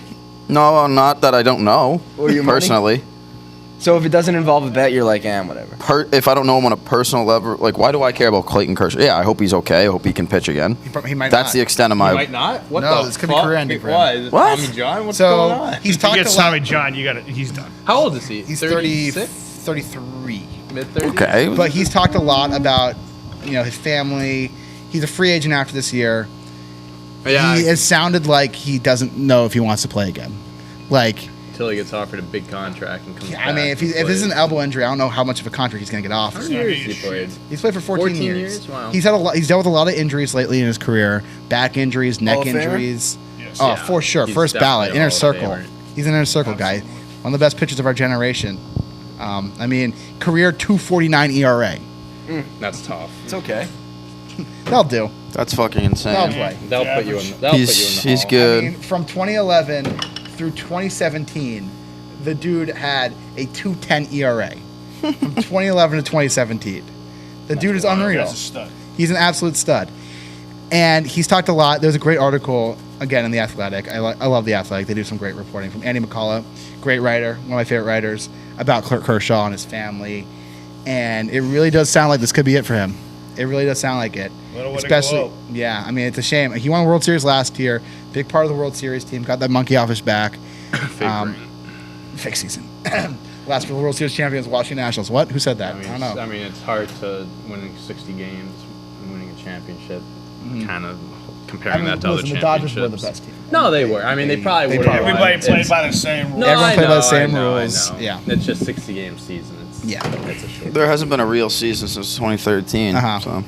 No, not that I don't know. Or your money? Personally. So if it doesn't involve a bet, you're like, whatever. If I don't know him on a personal level, like, why do I care about Clayton Kershaw? Yeah, I hope he's okay. I hope he can pitch again. He might That's not. the extent of You my. might not. What No, the this could be fuck? career ending for him. Why? Is it What? Tommy John? What's going So on? he's If you talked get a Tommy lot. John, you got it. He's done. How old is he? He's 36? 33. Mid 30s. Okay. But he's talked a lot about, his family. He's a free agent after this year. Yeah. He has sounded like he doesn't know if he wants to play again. Like, Until he gets offered a big contract and comes back. I mean, if this is an elbow injury, I don't know how much of a contract he's going to get How offered. many years has he played? He's played for 14 14 years. years? Wow. He's had a lot. He's dealt with a lot of injuries lately in his career: back injuries, neck Hall of Famer? injuries. Yes. Oh, Yeah, for sure, he's first ballot, definitely a inner Hall of circle. Famer. He's an inner circle guy, one of the best pitchers of our generation. I mean, career 2.49 ERA. That's tough. It's okay. They'll do. That's fucking insane. They'll play. They'll put you in. They'll put you in the He's hall. good. I mean, from 2011 through 2017, the dude had a 2.10 ERA. From 2011 to 2017, the dude is unreal. That's a stud. He's an absolute stud. And he's talked a lot. There's a great article, again, in The Athletic. I love The Athletic. They do some great reporting from Andy McCullough, great writer, one of my favorite writers, about Curt Kershaw and his family. And it really does sound like this could be it for him. It really does sound like it. Especially, yeah, I mean, it's a shame. He won a World Series last year, big part of the World Series team, got that monkey off his back. Fake season. Last World Series champions, Washington Nationals. What? Who said that? I don't know. I mean, it's hard to winning 60 games, winning a championship, kind of comparing that to other listen, championships. the Dodgers were the best team. No, they were. I mean, they probably would. Everybody played by the same rules. No, Everyone I played by the know, same I know, rules. I know. Yeah. It's just 60-game season. It's a short. There hasn't been a real season since 2013. Uh-huh. So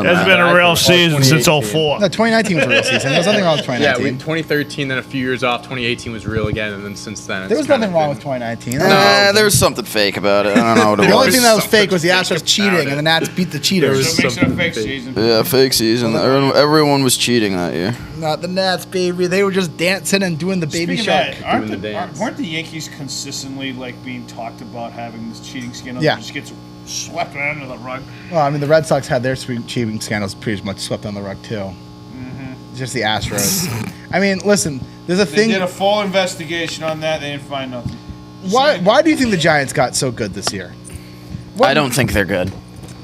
There's been a real season since 04. No, 2019 was a real season. There was nothing wrong with Yeah, 2019. 2013, then a few years off. 2018 was real again, and then since then, it's There was kind nothing of wrong been- with 2019. There was something fake about it. I don't know what it The only was. thing that was fake was the Something Astros cheating, about and the Nats beat the cheaters. So it makes it a something fake fake. season. Yeah, fake season. Everyone was cheating that year. Not the Nats, baby. They were just dancing and doing the baby Speaking of shark. that, Doing the dance. weren't the Yankees consistently like being talked about having this cheating scandal? Yeah. That just gets swept right under the rug. Well, I mean, the Red Sox had their cheating scandals pretty much swept on the rug, too. Just the Astros. I mean, listen, there's a They thing. did a full investigation on that. They didn't find nothing. Why do you think the Giants got so good this year? What- I don't think they're good.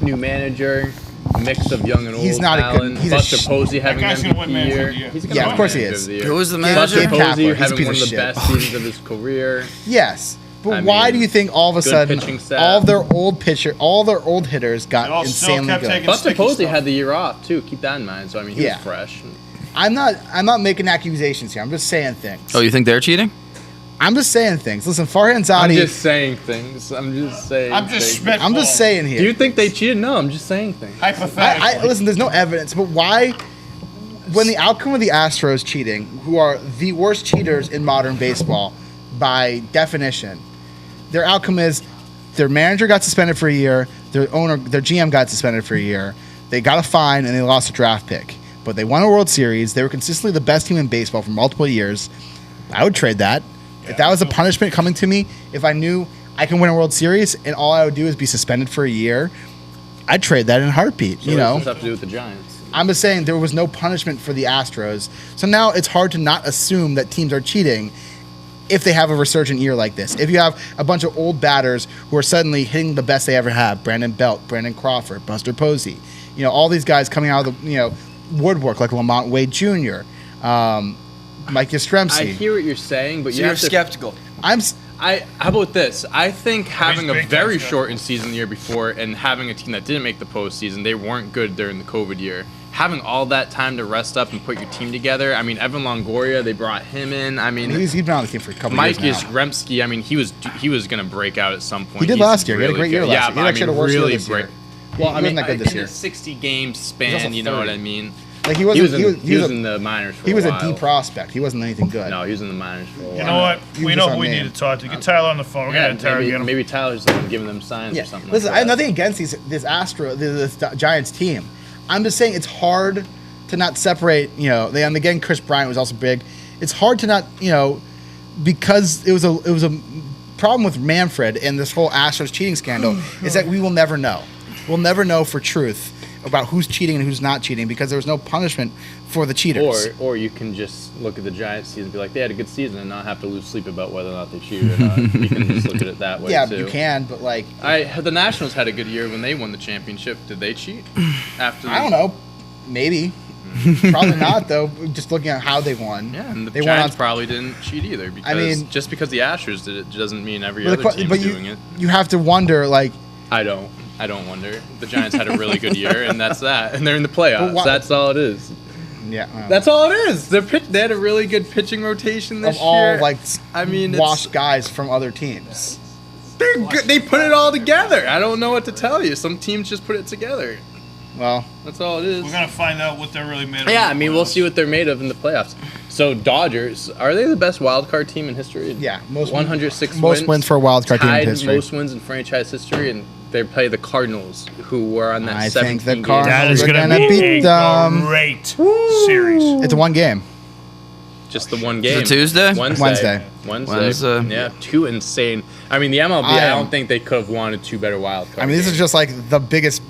New manager, mix of young and old He's not a good- talent. he's a Buster sh- Posey having That guy's an gonna win MVP manager of year. the year. He's gonna Yeah, win of course he manager is. of the year. Who was the Gabe manager? Gabe Buster Kapler. Posey He's a having piece one of of the shit. best seasons of his career. Yes. But I why mean, do you think all of a good sudden pitching staff. all of their old hitters got They all still insanely kept good? taking Buster sticky Posey stuff. had the year off too. Keep that in mind. So I mean, he Yeah. was fresh. I'm not making accusations here. I'm just saying things. Oh, you think they're cheating? I'm just saying things. Listen, Farhan I'm Zadi. just saying things. I'm just saying. I'm just things. spitballing. I'm just saying here. Do you think they cheated? No, I'm just saying things. Hypothetically. Listen, there's no evidence, but why? When the outcome of the Astros cheating, who are the worst cheaters in modern baseball by definition, their outcome is their manager got suspended for a year, their GM got suspended for a year, they got a fine, and they lost a draft pick. But they won a World Series. They were consistently the best team in baseball for multiple years. I would trade that. If that was a punishment coming to me, if I knew I can win a World Series and all I would do is be suspended for a year, I'd trade that in a heartbeat. So you what know, does this have to do with the Giants? I'm just saying there was no punishment for the Astros. So now it's hard to not assume that teams are cheating if they have a resurgent year like this. If you have a bunch of old batters who are suddenly hitting the best they ever have, Brandon Belt, Brandon Crawford, Buster Posey, all these guys coming out of the, woodwork like Lamont Wade Jr., Mike Yastrzemski. I hear what you're saying, but So you you're have to. skeptical. How about this? I think having a big very time shortened season the year before and having a team that didn't make the postseason, they weren't good during the COVID year. Having all that time to rest up and put your team together. I mean, Evan Longoria, they brought him in. I mean, He's been on the team for a couple Mike years now. Yastrzemski, I mean, he was going to break out at some point. He did He's last year. He had a great year good. last Yeah, year. He but actually had a worse year really this year. Well, He I mean, wasn't that good this in year. a 60-game also span, you know what 30. I mean? Like He was a- in the minors for he was a a while. D prospect. He wasn't anything good. No, he was in the minors for a while. You know what? You We just know who on we name. need to talk to. Get Tyler on the phone. We're Yeah, going to interrogate him. maybe Tyler's giving them signs or something. Listen, like I have that. nothing against this Giants team. I'm just saying it's hard to not separate. And again, Chris Bryant was also big. It's hard to not, because it was a problem with Manfred and this whole Astros cheating scandal is that we will never know. We'll never know for truth about who's cheating and who's not cheating because there was no punishment for the cheaters. Or you can just look at the Giants season and be like, they had a good season and not have to lose sleep about whether or not they cheated or not. You can just look at it that way, Yeah, too. you can, but like The Nationals had a good year when they won the championship. Did they cheat? I don't know, maybe, probably not though. Just looking at how they won. Yeah, and the they Giants won probably didn't cheat either because just because the Astros did it doesn't mean every other team is doing it. You have to wonder like. I don't wonder. The Giants had a really good year, and that's that. And they're in the playoffs. why- That's all it is. Yeah, That's all it is. They had a really good pitching rotation this of all year. like I mean, washed guys from other teams. they're good. They put it all together. I don't know what to tell you. Some teams just put it together. Well, That's all it is. We're going to find out what they're really made of. Yeah, I mean, we'll see what they're made of in the playoffs. So Dodgers, are they the best wild card team in history? yeah, 106 most wins for a wild card team in tied history. most wins in franchise history, and They play the Cardinals, who were on that I 17 think the game. Cardinals That is We're going to gonna be beat a them. great series. It's a one game. Just the one game. it Tuesday? Wednesday. Wednesday. Yeah, two insane. I mean, the MLB, I am- don't think they could have wanted two better wild cards. I mean, this is just like the biggest.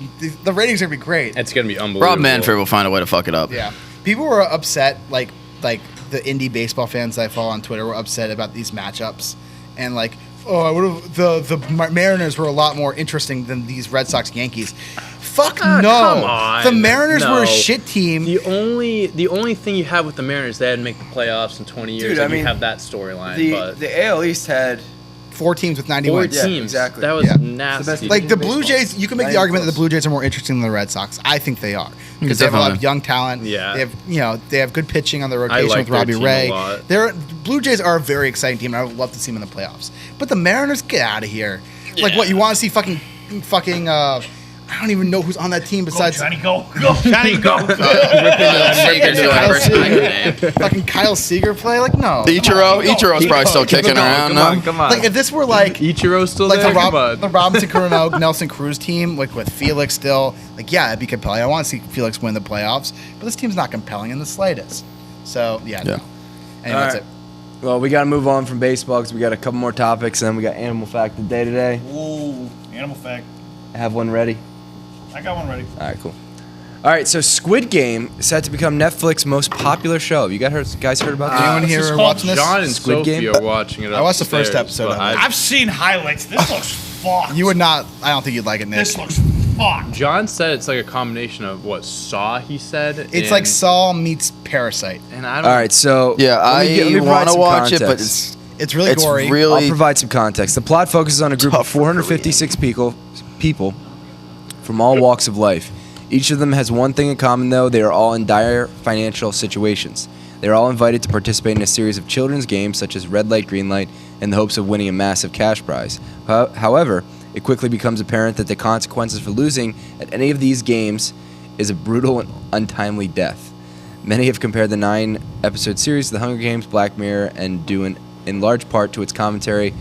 The ratings are gonna be great. It's going to be unbelievable. Rob Manfred will find a way to fuck it up. Yeah, people were upset. Like the indie baseball fans that I follow on Twitter were upset about these matchups, and like, oh, I would have the Mariners were a lot more interesting than these Red Sox Yankees. Fuck no. Come on. The Mariners were No. a shit team. The only thing you have with the Mariners, they had to make the playoffs in 20 years, Dude, I and mean, you have that storyline. The But AL East had 4 teams with 90 four wins. Yeah, teams, exactly. that was Yeah. nasty. Like the Blue Jays, you can make Not the even argument that the close. Blue Jays are more interesting than the Red Sox. I think they are because they have a lot of Definitely. young talent. Yeah. They have good pitching on the rotation like with their Robbie team a Ray. lot. Blue Jays are a very exciting team, and I would love to see them in the playoffs. But the Mariners, get out of here! Like what you want to see? Fucking. I don't even know who's on that team Go, besides Johnny, go. Go, Johnny, go. Kyle Seager. Fucking Kyle Seager play. Like no. Ichiro's probably still kicking around now. Come on. Like if this were like Ichiro's still like there? the, Come on. the Robinson Cano, Nelson Cruz team, like with Felix still, like yeah, it'd be compelling. I want to see Felix win the playoffs, but this team's not compelling in the slightest. So yeah. No. Anyway, that's All right. it. Well, we got to move on from baseball because we got a couple more topics, and then we got animal fact of the day today. Ooh, animal fact. Have one ready. I got one ready. All right, cool. All right, so Squid Game is set to become Netflix's most popular show. You guys heard about Anyone this? here this is watching this? John and Squid Sophie Game? are watching it. I watched the first upstairs, episode but of it. I've seen highlights. This looks fucked. You would not. I don't think you'd like it, Nick. This looks fucked. John said it's like a combination of what Saw. He said It's like Saul meets Parasite. And I don't. All right, so Yeah, let me I provide want to some watch it, but context. It's really it's gory. I'll really provide some context. The plot focuses on a group of Tough for Korean. 456 people from all walks of life. Each of them has one thing in common, though. They are all in dire financial situations. They are all invited to participate in a series of children's games such as Red Light, Green Light, in the hopes of winning a massive cash prize. However, it quickly becomes apparent that the consequences for losing at any of these games is a brutal and untimely death. Many have compared the 9-episode series to The Hunger Games, Black Mirror, and due in large part to its commentary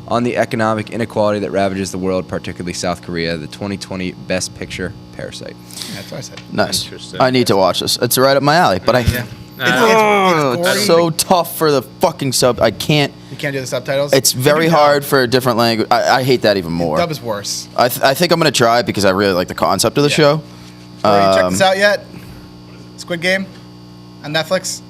on the economic inequality that ravages the world, particularly South Korea, the 2020 Best Picture, Parasite. That's what I said. nice. Interesting. I need to watch this. It's right up my alley, but It's it's so tough for the fucking sub. I can't. You can't do the subtitles. It's very hard for a different language. I hate that even more. Dub is worse. I think I'm gonna try it because I really like the concept of the show. Have you checked this out yet? Squid Game on Netflix.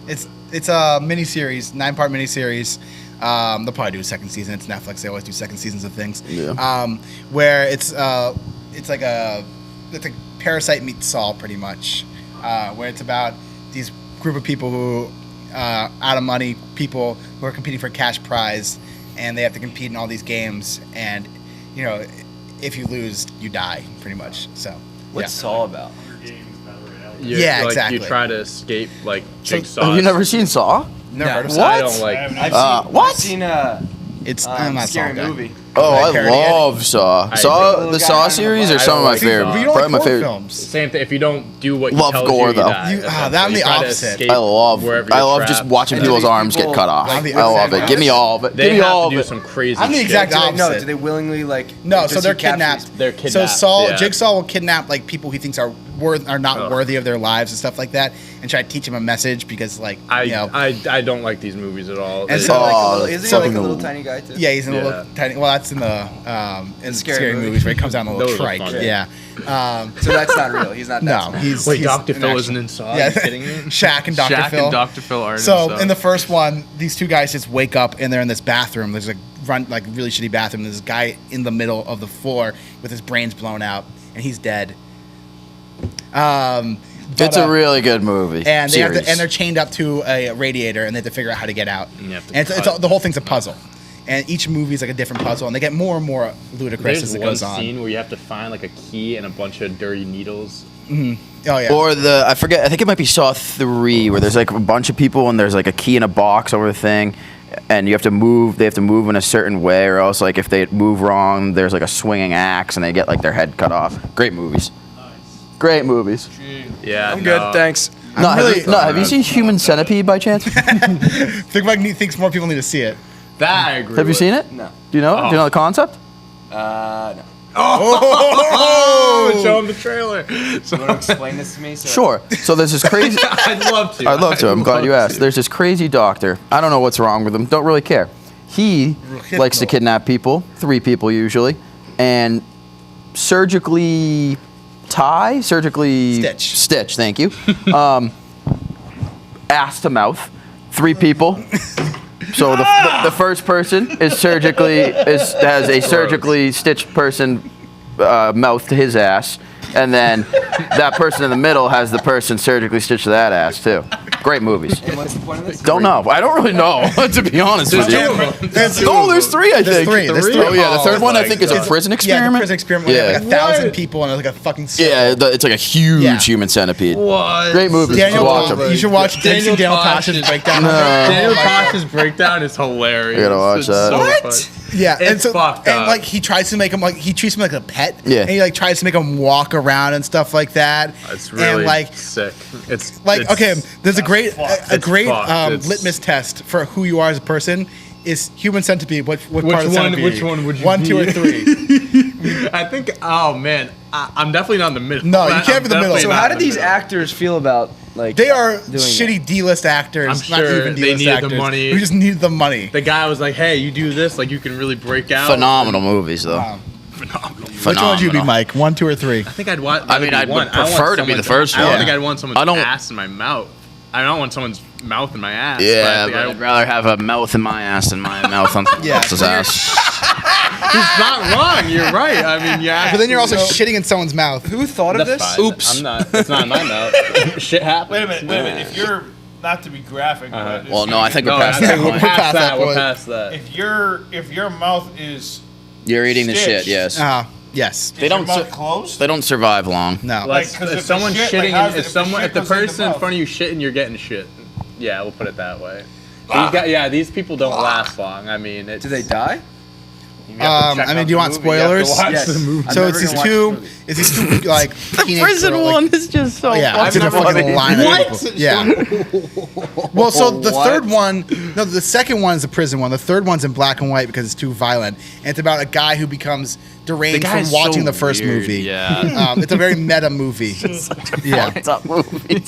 It's a miniseries, 9-part miniseries. They'll probably do a second season. It's Netflix. They always do second seasons of things. Yeah. Where it's like Parasite meets Saul, pretty much. Where it's about these group of people who, out of money, people who are competing for a cash prize, and they have to compete in all these games. And you know, if you lose, you die, pretty much. So. What's Saul about? Yeah, like, exactly. You try to escape like So- Jigsaw. Have you never seen Saw? Never heard of What? I don't like. What? I've seen It's I'm not scary Saul guy. movie. Oh, Like I parody it? love Saw. Saw, the Saw series are some of my like favorite. Saw. You don't Probably my like horror favorite. films. Same thing. If you don't do what Love he tells gore, you, though. die. You- That's I'm it. the You try to opposite. escape I love wherever I you're love just trapped. watching And people's do arms get people- cut off. I'm the I love exact it. Give me all of it. They Give me have all to of do it. some crazy. I'm the shit. exact No, opposite. do they willingly like? No, does so he they're capture kidnapped. these- They're So kidnapped. Saul, yeah. Jigsaw will kidnap like people he thinks are not Ugh. worthy of their lives and stuff like that, and try to teach him a message because like you know. I don't like these movies at all. And They- so, Like a Oh, little, isn't he fucking like a little the- tiny guy too? yeah, he's in a Yeah. little tiny. Well, that's in the Scary scary movie. movies where he comes down in a little Those are trike. funny. Yeah. So that's not real. He's not. No, That he's Wait, he's Dr. an Phil actual- isn't in Saw? Yeah. Are you kidding me? Shaq and Dr. Shaq Phil. and Dr. Phil aren't So in in the Saw. first one, these two guys just wake up and they're in this bathroom. There's a really shitty bathroom. There's this guy in the middle of the floor with his brains blown out, and he's dead. It's a really good movie. and they have series. to, and they're chained up to a radiator, and they have to figure out how to get out. And you have to And it's cut. the whole thing's a puzzle, and each movie is like a different puzzle, and they get more and more ludicrous There's as it one goes on. scene where you have to find like a key and a bunch of dirty needles. Oh yeah. Or I forget, I think it might be Saw 3, where there's like a bunch of people and there's like a key in a box over the thing, and they have to move in a certain way, or else like if they move wrong, there's like a swinging axe and they get like their head cut off. Great movies. Great movies. Yeah, I'm good, thanks. Have you seen Human Centipede by chance? Think Mike thinks more people need to see it. That I agree. Have you with. seen it? No. Do you know? Do you know the concept? No. Oh, show him the trailer. So, You want to explain this to me? So Sure. So there's this crazy. I'd love to. I'd love to. I'm glad you love asked. to. There's this crazy doctor. I don't know what's wrong with him. Don't really care. He likes to kidnap people, 3 people usually, and surgically stitch. Thank you. Ass to mouth, 3 people. So the first person has a surgically stitched person mouth to his ass, and then that person in the middle has the person surgically stitched to that ass too. Great movies. And what's the point of this? Don't know. I don't really know, to be honest with you. There's 3, I think. There's 3. Oh yeah, the third one I think is a prison Yeah, experiment. the prison experiment. Yeah, like 1,000 people and like a fucking circle. Yeah, it's like a huge human centipede. What? Great movie. Daniel, Watch them. you should watch Daniel Tosh's breakdown. Daniel Tosh's breakdown is hilarious. You gotta watch It's that. so What? funny. Yeah, It's fucked and up. like he tries to make him he treats him like a pet. Yeah. and he like tries to make him walk around and stuff like that. It's really and like sick. It's like it's- okay, there's a great It's fucked. It's- litmus test for who you are as a person is human centipede. What part of the one- centipede? which one would you 1, 2, or be? 3? I think. Oh man, I'm definitely not in the middle. No, you can't be the middle. definitely So not how in did the these middle. actors feel about like They are doing shitty D-list actors. I'm not sure even they D-list needed the actors. money. We just needed the money. The guy was like, "Hey, you do this, like you can really break out." Phenomenal movies though. Phenomenal. Which one would you be, Mike? 1, 2, or 3? I think I'd want. I mean, I'd prefer to be the first I don't one. think I'd want someone's I don't- ass in my mouth. I don't want someone's mouth in my ass. Yeah, but but I I'd think rather have a mouth in my ass than my mouth on someone else's ass. he's not wrong. You're right. I mean, yeah. But then you're also shitting in someone's mouth. Who thought of That's this? fine. Oops. I'm not. It's not in my mouth. Shit happens. Wait a minute. If you're not to be graphic, but if Well, no, I think we're No, past I that think we're point. past that. We're point. past that. if your mouth is You're eating the shit. Stitched. Yes. Yes. is don't your mouth sur- closed? They don't survive long. No. Like, 'cause if if the someone's shit, shitting, like, how's it- if if the someone, shit if the goes in the person in mouth? front of you shitting, you're getting shit. Yeah, we'll put it that way. These people don't last long. I mean, it's, Do they die? you have to check I mean, out do you the want movie. You have to spoilers? watch Yes. the movie. I'm So never it's these gonna watch two. this movie. It's these two like teenage girl, like, is just so yeah, it's a fucking line of people. Yeah. Well, so the third one, no, the second one is the prison one. The third one's in black and white because it's too violent, and it's about a guy who becomes deranged from guy's watching so the first weird, movie. yeah. It's a very meta movie. Yeah. Top movie.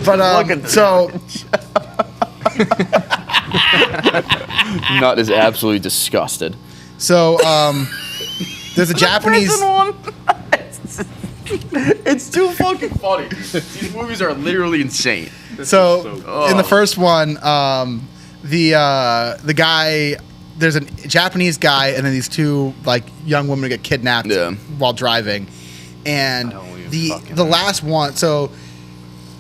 But so Nut is absolutely disgusted. so there's a Japanese. one. It's too fucking funny. These movies are literally insane. So in the first one, the guy, there's a Japanese guy, and then these two like young women get kidnapped while driving, and the last one. So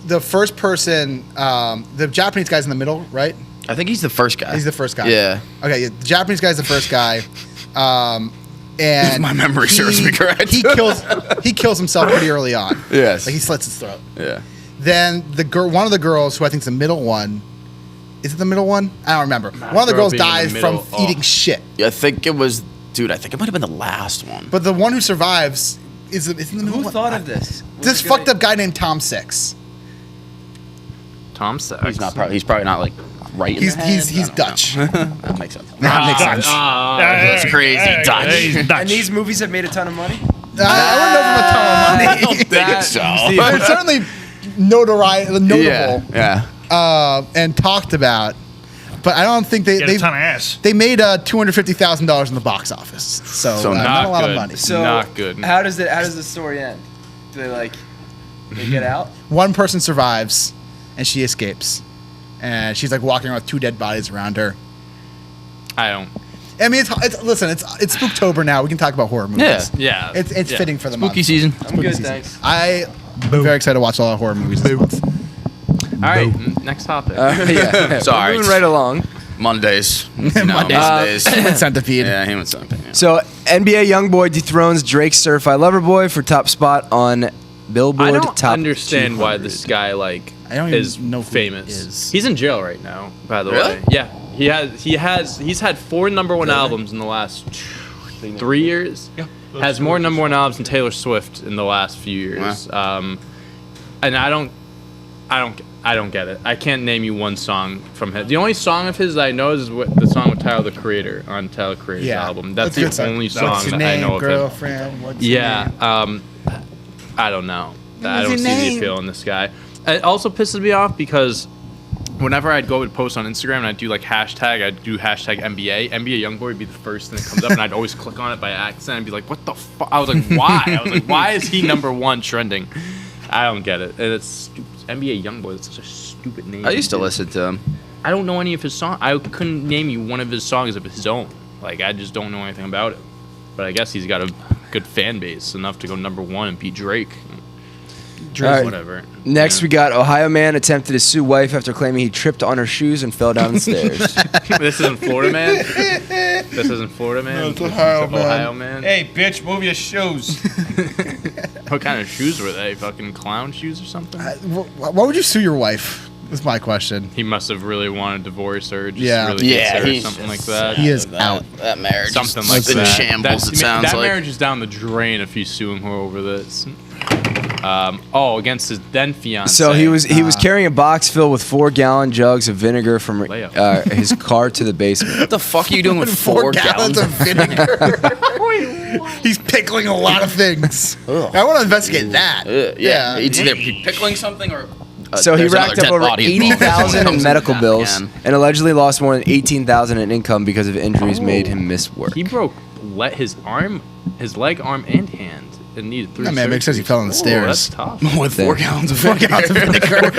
the first person, the Japanese guy's in the middle, right? I think he's the first guy. He's the first guy. Yeah. Okay, yeah, the Japanese guy's the first guy. And If my memory serves me correct. he kills himself pretty early on. Yes. Like he slits his throat. Yeah. Then one of the girls, who I think is the middle one, is it the middle one? I don't remember. One of the girl girls being in the dies middle. from eating shit. I think it was, dude. I think it might have been the last one. But the one who survives is in the middle Who one. thought of this? This fucked up guy named Tom Six. Tom Sachs. He's not. He's probably not like right. In He's the head. he's I don't Dutch. know. That makes sense. That makes sense. That's crazy. Dutch. And these movies have made a ton of money. I wouldn't know from a ton of money. think so. But it's certainly notable Yeah. and talked about. But I don't think Get a ton of ass. they made $250,000 in the box office. So, not a lot of money. So Not good. How does the story end? Do they get out? One person survives, and she escapes, and she's like walking around with 2 dead bodies around her. I don't. I mean, listen, it's Spooktober now. We can talk about horror movies. Yeah. It's Yeah. fitting for the Spooky month. season. I'm good, thanks. I'm very excited to watch a lot of horror movies this month. All right. Next topic. Yeah. Sorry. We're moving right along. Mondays. You know, Mondays. Human Centipede. Yeah, human centipede. Yeah. So NBA YoungBoy dethrones Drake's Certified Lover Boy for top spot on Billboard I don't Top understand 200. why this guy I don't even is know who he famous. is. He's in jail right now, by the Really? way. Yeah, he's had 4 #1 albums in the last 3 years. Yeah, has more #1 albums than Taylor Swift in the last few years. And I don't I don't get it. I can't name you one song from him. The only song of his that I know is the song with Tyler the Creator on Tyler the Creator's album. That's a good the only song What's your that I name, know of him. girlfriend? What's your name? I don't know. I What's don't your see the name? appeal in this guy. It also pisses me off because whenever I'd go and post on Instagram and I'd do like I'd do hashtag NBA Youngboy would be the first thing that comes up, and I'd always click on it by accident and be like, what the fuck? I was like, why? I was like, why is he #1 trending? I don't get it. And it's stupid. NBA Youngboy, that's such a stupid name. I used to listen to him. I don't know any of his songs. I couldn't name you one of his songs of his own. Like, I just don't know anything about it. But I guess he's got a good fan base enough to go #1 and beat Drake. All right. Whatever. Next, Yeah. we got Ohio man attempted to sue wife after claiming he tripped on her shoes and fell down the stairs. This isn't Florida Man? This isn't Florida Man? No, it's Ohio Man. Ohio Man? Hey, bitch, move your shoes. What kind of shoes were they? Fucking clown shoes or something? Why would you sue your wife? That's my question. He must have really wanted to divorce her. Just Yeah. really Yeah, hates her or he's something like just that. He is that, out. That marriage Something is like in that. shambles, it sounds that like. marriage is down the drain if he's suing her over this. Against his then fiance. So he was carrying a box filled with 4-gallon jugs of vinegar from Layup. his car to the basement. What the fuck are you doing with 4 gallons of vinegar. He's pickling a lot of things. I want to investigate that. Yeah, it's either pickling something or. So he there's racked another up dead over body involved. $80,000 in Comes medical down bills again. and allegedly lost more than $18,000 in income because of injuries made him miss work. He broke his leg, arm, and hand. And needed 3 That man makes sense he surgeries. fell on the stairs. That's tough. With 4 gallons of vinegar.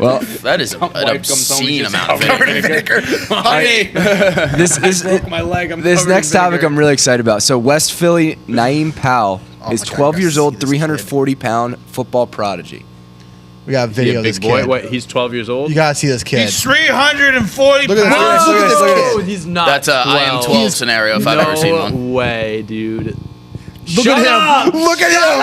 Well, That is an obscene amount of vinegar. Honey. this My leg. this next topic I'm really excited about. So West Philly Naeem Powell is my God, 12 I years gotta old, see this kid. 340-pound football prodigy. We got a video of big this boy. kid. What? He's 12 years old. You gotta see this kid. He's 340 Look at this. pounds. Look at this. Look at this. He's not. That's a I am 12 scenario if I've ever seen one. No way, dude. Look at him. Look at him.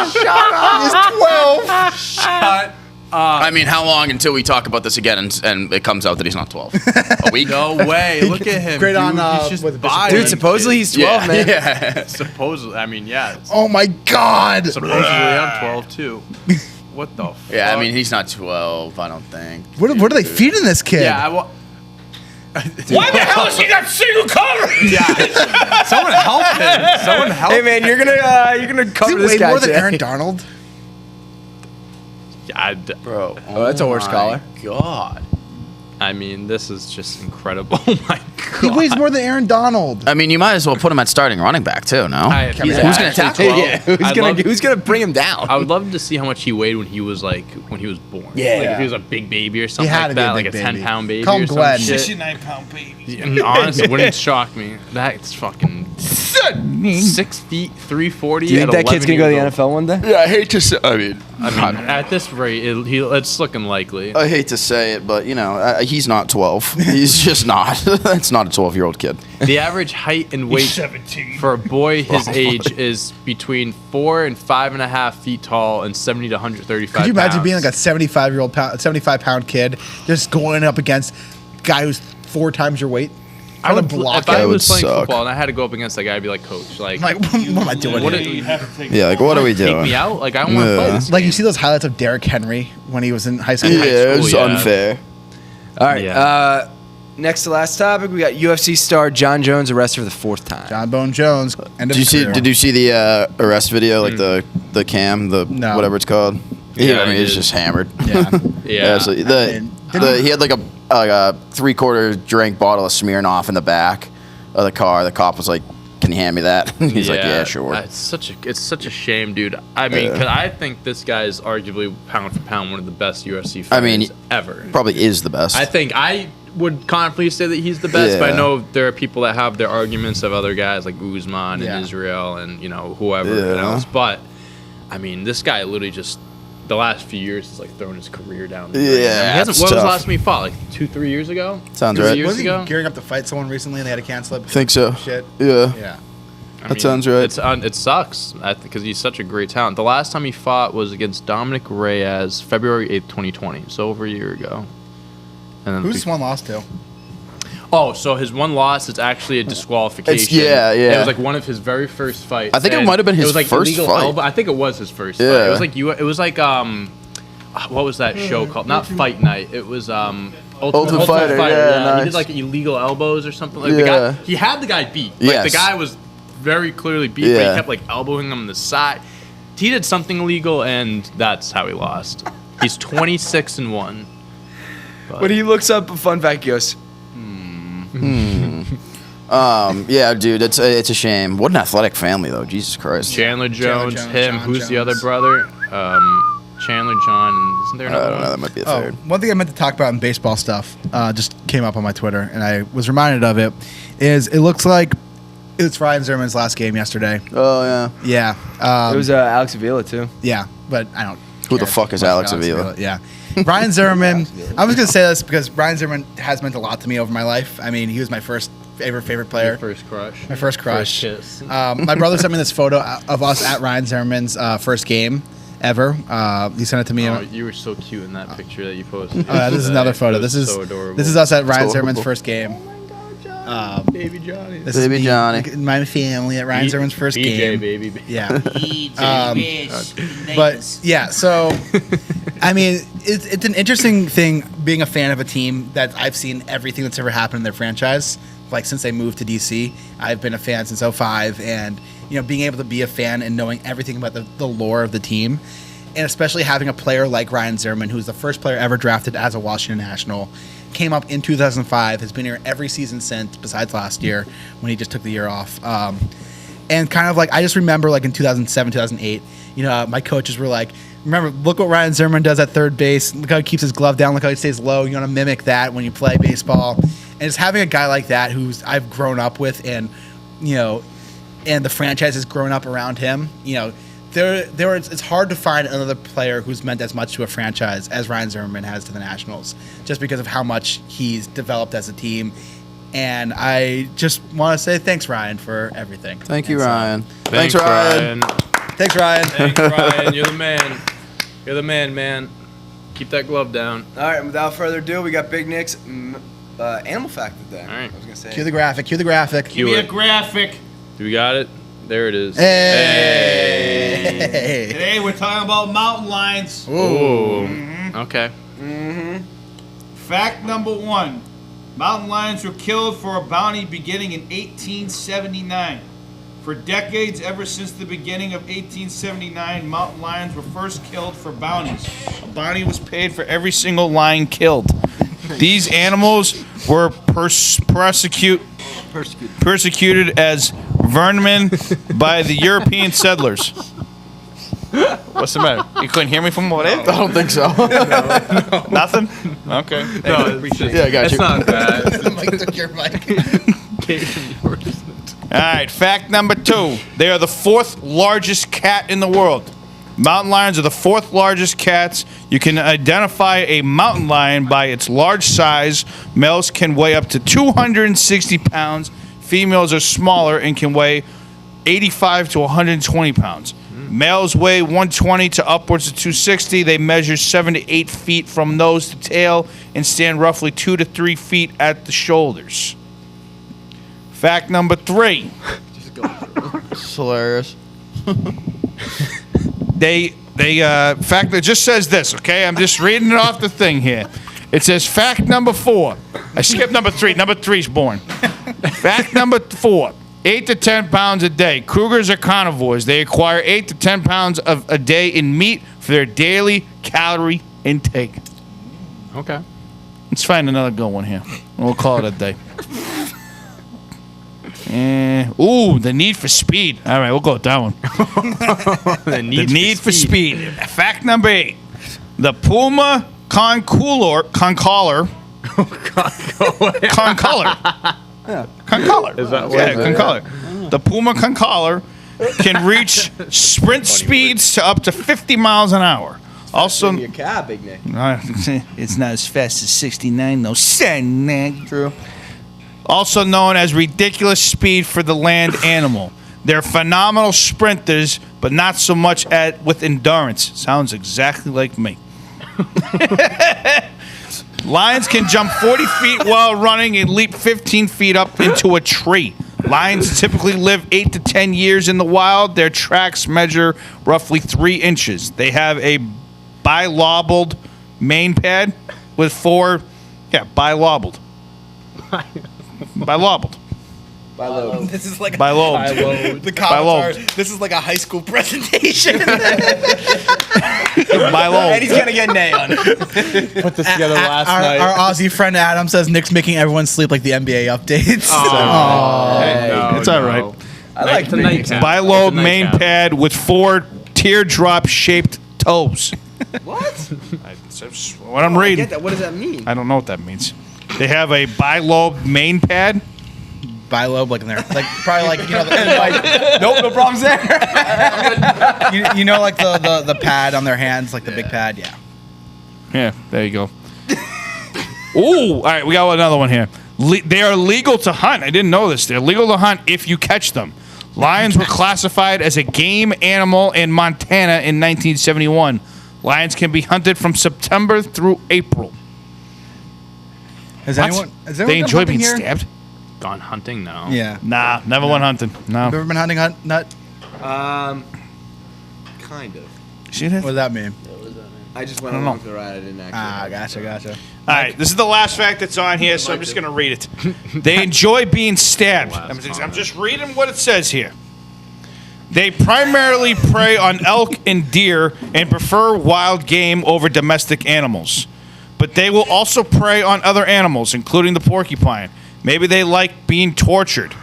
He's 12. I mean, how long until we talk about this again and it comes out that he's not 12? A week? No way. Look at him. Great dude. on, He's just with the body. Dude, supposedly he's 12, man. Yeah. Supposedly. I mean, yeah. Oh my God. Supposedly I'm 12 too. What the? Fuck? Yeah, I mean, he's not 12, I don't think. What are they feeding this kid? Yeah. Why the hell is he not single covered? Yeah. Someone help him. Someone help. Hey man, you're gonna Does cover he this weigh guy more than today. Aaron Donald? Bro. Oh, that's a horse collar. God. I mean, this is just incredible. Oh my god. He weighs more than Aaron Donald. I mean, you might as well put him at starting running back, too, no? He's Who's going to tackle him? Yeah, who's gonna bring him down? I would love to see how much he weighed when he was born. Yeah. Like if he was a big baby or something had like to be a that, like big a baby. 10-pound baby Call him or some Glenn. shit. 69-pound baby. And honestly, wouldn't shock me. That's fucking 6 feet, 340. Do you think at that kid's 11 gonna go to the years NFL one day? Yeah, I hate to say. I mean, at this rate, it's looking likely. I hate to say it, but he's not 12. He's just not. That's not a 12-year-old kid. The average height and weight 17. for a boy his age is between 4 and 5.5 feet tall and 70 to 135 Could you imagine pounds. being like a 75-pound kid just going up against a guy who's 4 times your weight? I would block if I That was would playing suck. football and I had to go up against that guy, I'd be like, coach, like, I'm like, what am I doing What here? did- You have to take Yeah, like, what are we take doing? me out? Like, I don't want to play Yeah. this. Like, you see those highlights of Derrick Henry when he was in high school? Yeah, it was school, yeah. unfair. All right. Yeah. Next to last topic, we got UFC star John Jones arrested for the 4th time. John Bone Jones. End of Did you see? career. Did you see the arrest video? Like the cam, No. whatever it's called. Yeah, I mean, I he's did. just hammered. Yeah. Yeah. so mean, didn't he had like a 3/4 drink bottle of Smirnoff in the back of the car. The cop was like, "Can you hand me that?" He's like, "Yeah, sure." It's such a shame, dude. I mean, 'cause I think this guy is arguably pound for pound one of the best UFC fighters I mean, ever. Probably is the best. I think I would confidently say that he's the best, but I Yeah. know there are people that have their arguments of other guys like Usman Yeah. and Israel and whoever Yeah. else. But I mean, this guy literally just the last few years has like thrown his career down. The drain. Yeah, I mean, he hasn't, it's what was the tough. last time he fought? Like 2-3 years ago. Sounds 3 right. Years Wasn't ago. he gearing up to fight someone recently and they had to cancel it? think so. Shit. Yeah. Yeah. I Sounds right. It sucks because he's such a great talent. The last time he fought was against Dominic Reyes, February 8th, 2020, so over a year ago. And then Who's this one lost to? Oh, so his one loss is actually a disqualification. yeah. It was like one of his very first fights. I think it and might have been his it was like first illegal fight. elbow. I think it was his first fight. Yeah. It was like what was that show called? Not Fight Night. It was Ultimate Fighter, yeah, He nice. did like illegal elbows or something. Like the Yeah. guy, he had the guy beat. Like Yes. the guy was very clearly beat, but Yeah. he kept like elbowing him on the side. He did something illegal, and that's how he lost. He's 26-1. When he looks up a fun fact, he goes, Yeah, dude, it's a shame. What an athletic family, though. Jesus Christ. Chandler Jones, him. John Who's the other Jones. brother? Chandler John. And isn't there I another don't know. That one? might be a Oh, third. one thing I meant to talk about in baseball stuff just came up on my Twitter, and I was reminded of it. Is it looks like it's Ryan Zimmerman's last game yesterday? Oh yeah. Yeah, it was Alex Avila, too. yeah, but I don't. Who the care fuck is much Alex about Avila? Yeah, Ryan Zimmerman. I was gonna say this because Ryan Zimmerman has meant a lot to me over my life. I mean, he was my first favorite player. Your first crush. My first crush. First kiss. My brother sent me this photo of us at Ryan Zimmerman's first game ever. He sent it to me. Oh, you were so cute in that picture that you posted. Oh, yeah, this is another photo. It was This is so adorable. this is us at Ryan Adorable. Zimmerman's first game. Baby Johnny. This Baby is me, Johnny. My family at Ryan Zimmerman's first BJ, game. baby. Yeah. But yeah, so I mean, it's an interesting thing being a fan of a team that I've seen everything that's ever happened in their franchise. Like since they moved to DC, I've been a fan since 05, and being able to be a fan and knowing everything about the lore of the team, and especially having a player like Ryan Zimmerman, who's the first player ever drafted as a Washington National, came up in 2005, has been here every season since, besides last year when he just took the year off. And kind of like, I just remember like in 2007, 2008, my coaches were like, remember, look what Ryan Zimmerman does at third base. Look how he keeps his glove down. Look how he stays low. You want to mimic that when you play baseball. And just having a guy like that who's I've grown up with and the franchise has grown up around him, it's hard to find another player who's meant as much to a franchise as Ryan Zimmerman has to the Nationals, just because of how much he's developed as a team. And I just want to say thanks, Ryan, for everything. Thank you, And so- Ryan. Thanks, Ryan. Thanks, Ryan. Thanks, Ryan. You're the man. You're the man. Keep that glove down. All right, and without further ado, we got Big Nick's animal fact of the day. All right. I was going to say. Cue the graphic. Cue the graphic. Give me a graphic. Do we got it? There it is. Hey. Today we're talking about mountain lions. Ooh. Okay. Fact number 1. Mountain lions were killed for a bounty beginning in 1879. For decades, ever since the beginning of 1879, mountain lions were first killed for bounties. A bounty was paid for every single lion killed. These animals were persecuted as vermin by the European settlers. What's the matter? You couldn't hear me from what? I don't think so. Nothing? Okay. No, it's just, Yeah, I got it's you. not bad. The mic took your mic. All right, fact number 2. They are the 4th largest cat in the world. Mountain lions are the 4th largest cats. You can identify a mountain lion by its large size. Males can weigh up to 260 pounds. Females are smaller and can weigh 85 to 120 pounds. Males weigh 120 to upwards of 260. They measure 7 to 8 feet from nose to tail and stand roughly 2 to 3 feet at the shoulders. Fact number 3. It's hilarious. Fact, it just says this, okay? I'm just reading it off the thing here. It says fact number 4. I skipped number 3. Number 3's born. Fact number 4. 8 to 10 pounds a day. Cougars are carnivores. They acquire 8 to 10 pounds of a day in meat for their daily calorie intake. Okay. Let's find another good one here. We'll call it a day. The need for speed. All right, we'll go with that one. The need for speed. Fact number 8. The Puma concolor. Concolor. Is that what Yeah, it is? concolor. The Puma concolor can reach sprint speeds to up to 50 miles an hour. Also, Your cat, Big Nick. it's not as fast as 69, though. True. Also known as ridiculous speed for the land animal. They're phenomenal sprinters, but not so much with endurance. Sounds exactly like me. Lions can jump 40 feet while running and leap 15 feet up into a tree. Lions typically live 8 to 10 years in the wild. Their tracks measure roughly 3 inches. They have a bilobed main pad with 4. Yeah, bilobed. Bilobed. This is like Bilobed. the comments Bilobed. are, this is like a high school presentation. Bilobed. And he's gonna get nailed. Put this together last our, night. our Aussie friend Adam says Nick's making everyone sleep like the NBA updates. Hey, No, it's all no. right. I like It's a the nightcap. Bilobe It's a main nightcap. pad with 4 teardrop-shaped toes. What? That's what I'm reading. Get that. What does that mean? I don't know what that means. They have a bilobe main pad. Bilobe, like in there, like probably like Nope, no problems there. you know, like the pad on their hands, like the big pad. Yeah. Yeah, there you go. Ooh, all right, we got another one here. They are legal to hunt. I didn't know this. They're legal to hunt if you catch them. Lions were classified as a game animal in Montana in 1971. Lions can be hunted from September through April. Has What? anyone They gone enjoy hunting being here? stabbed? Gone hunting? No. Yeah. Nah, never went hunting. No. Have you ever been hunting nut? Kind of. See that? What does that mean? I just went I don't along know. for the ride. I didn't actually. Gotcha. All right, this is the last fact that's on here, so I'm just going to read it. They enjoy being stabbed. I'm just reading what it says here. They primarily prey on elk and deer and prefer wild game over domestic animals. But they will also prey on other animals, including the porcupine. Maybe they like being tortured.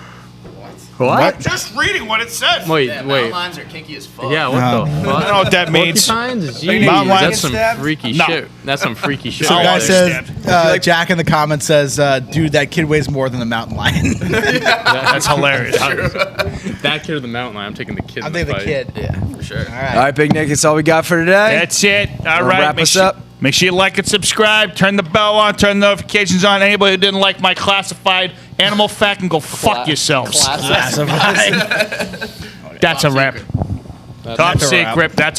What? Just reading what it says. Wait, Yeah, wait. mountain lions are kinky as fuck. Yeah, what the I don't know fuck? what that means. Porcupines? Mountain Jeez, lions that's some stabbed? freaky No. shit. That's some freaky shit. Some Oh, guy right there. says, Jack in the comments says, dude, that kid weighs more than the mountain lion. That's hilarious. That kid or the mountain lion? I'm taking the kid. I in think the fight. kid. Yeah, for sure. All right. All right, Big Nick. That's all we got for today. That's it. All Wanna right. wrap us up? Make sure you like and subscribe. Turn the bell on. Turn notifications on. Anybody who didn't like my classified animal fact can go fuck yourselves. That's a wrap. Top secret. That's a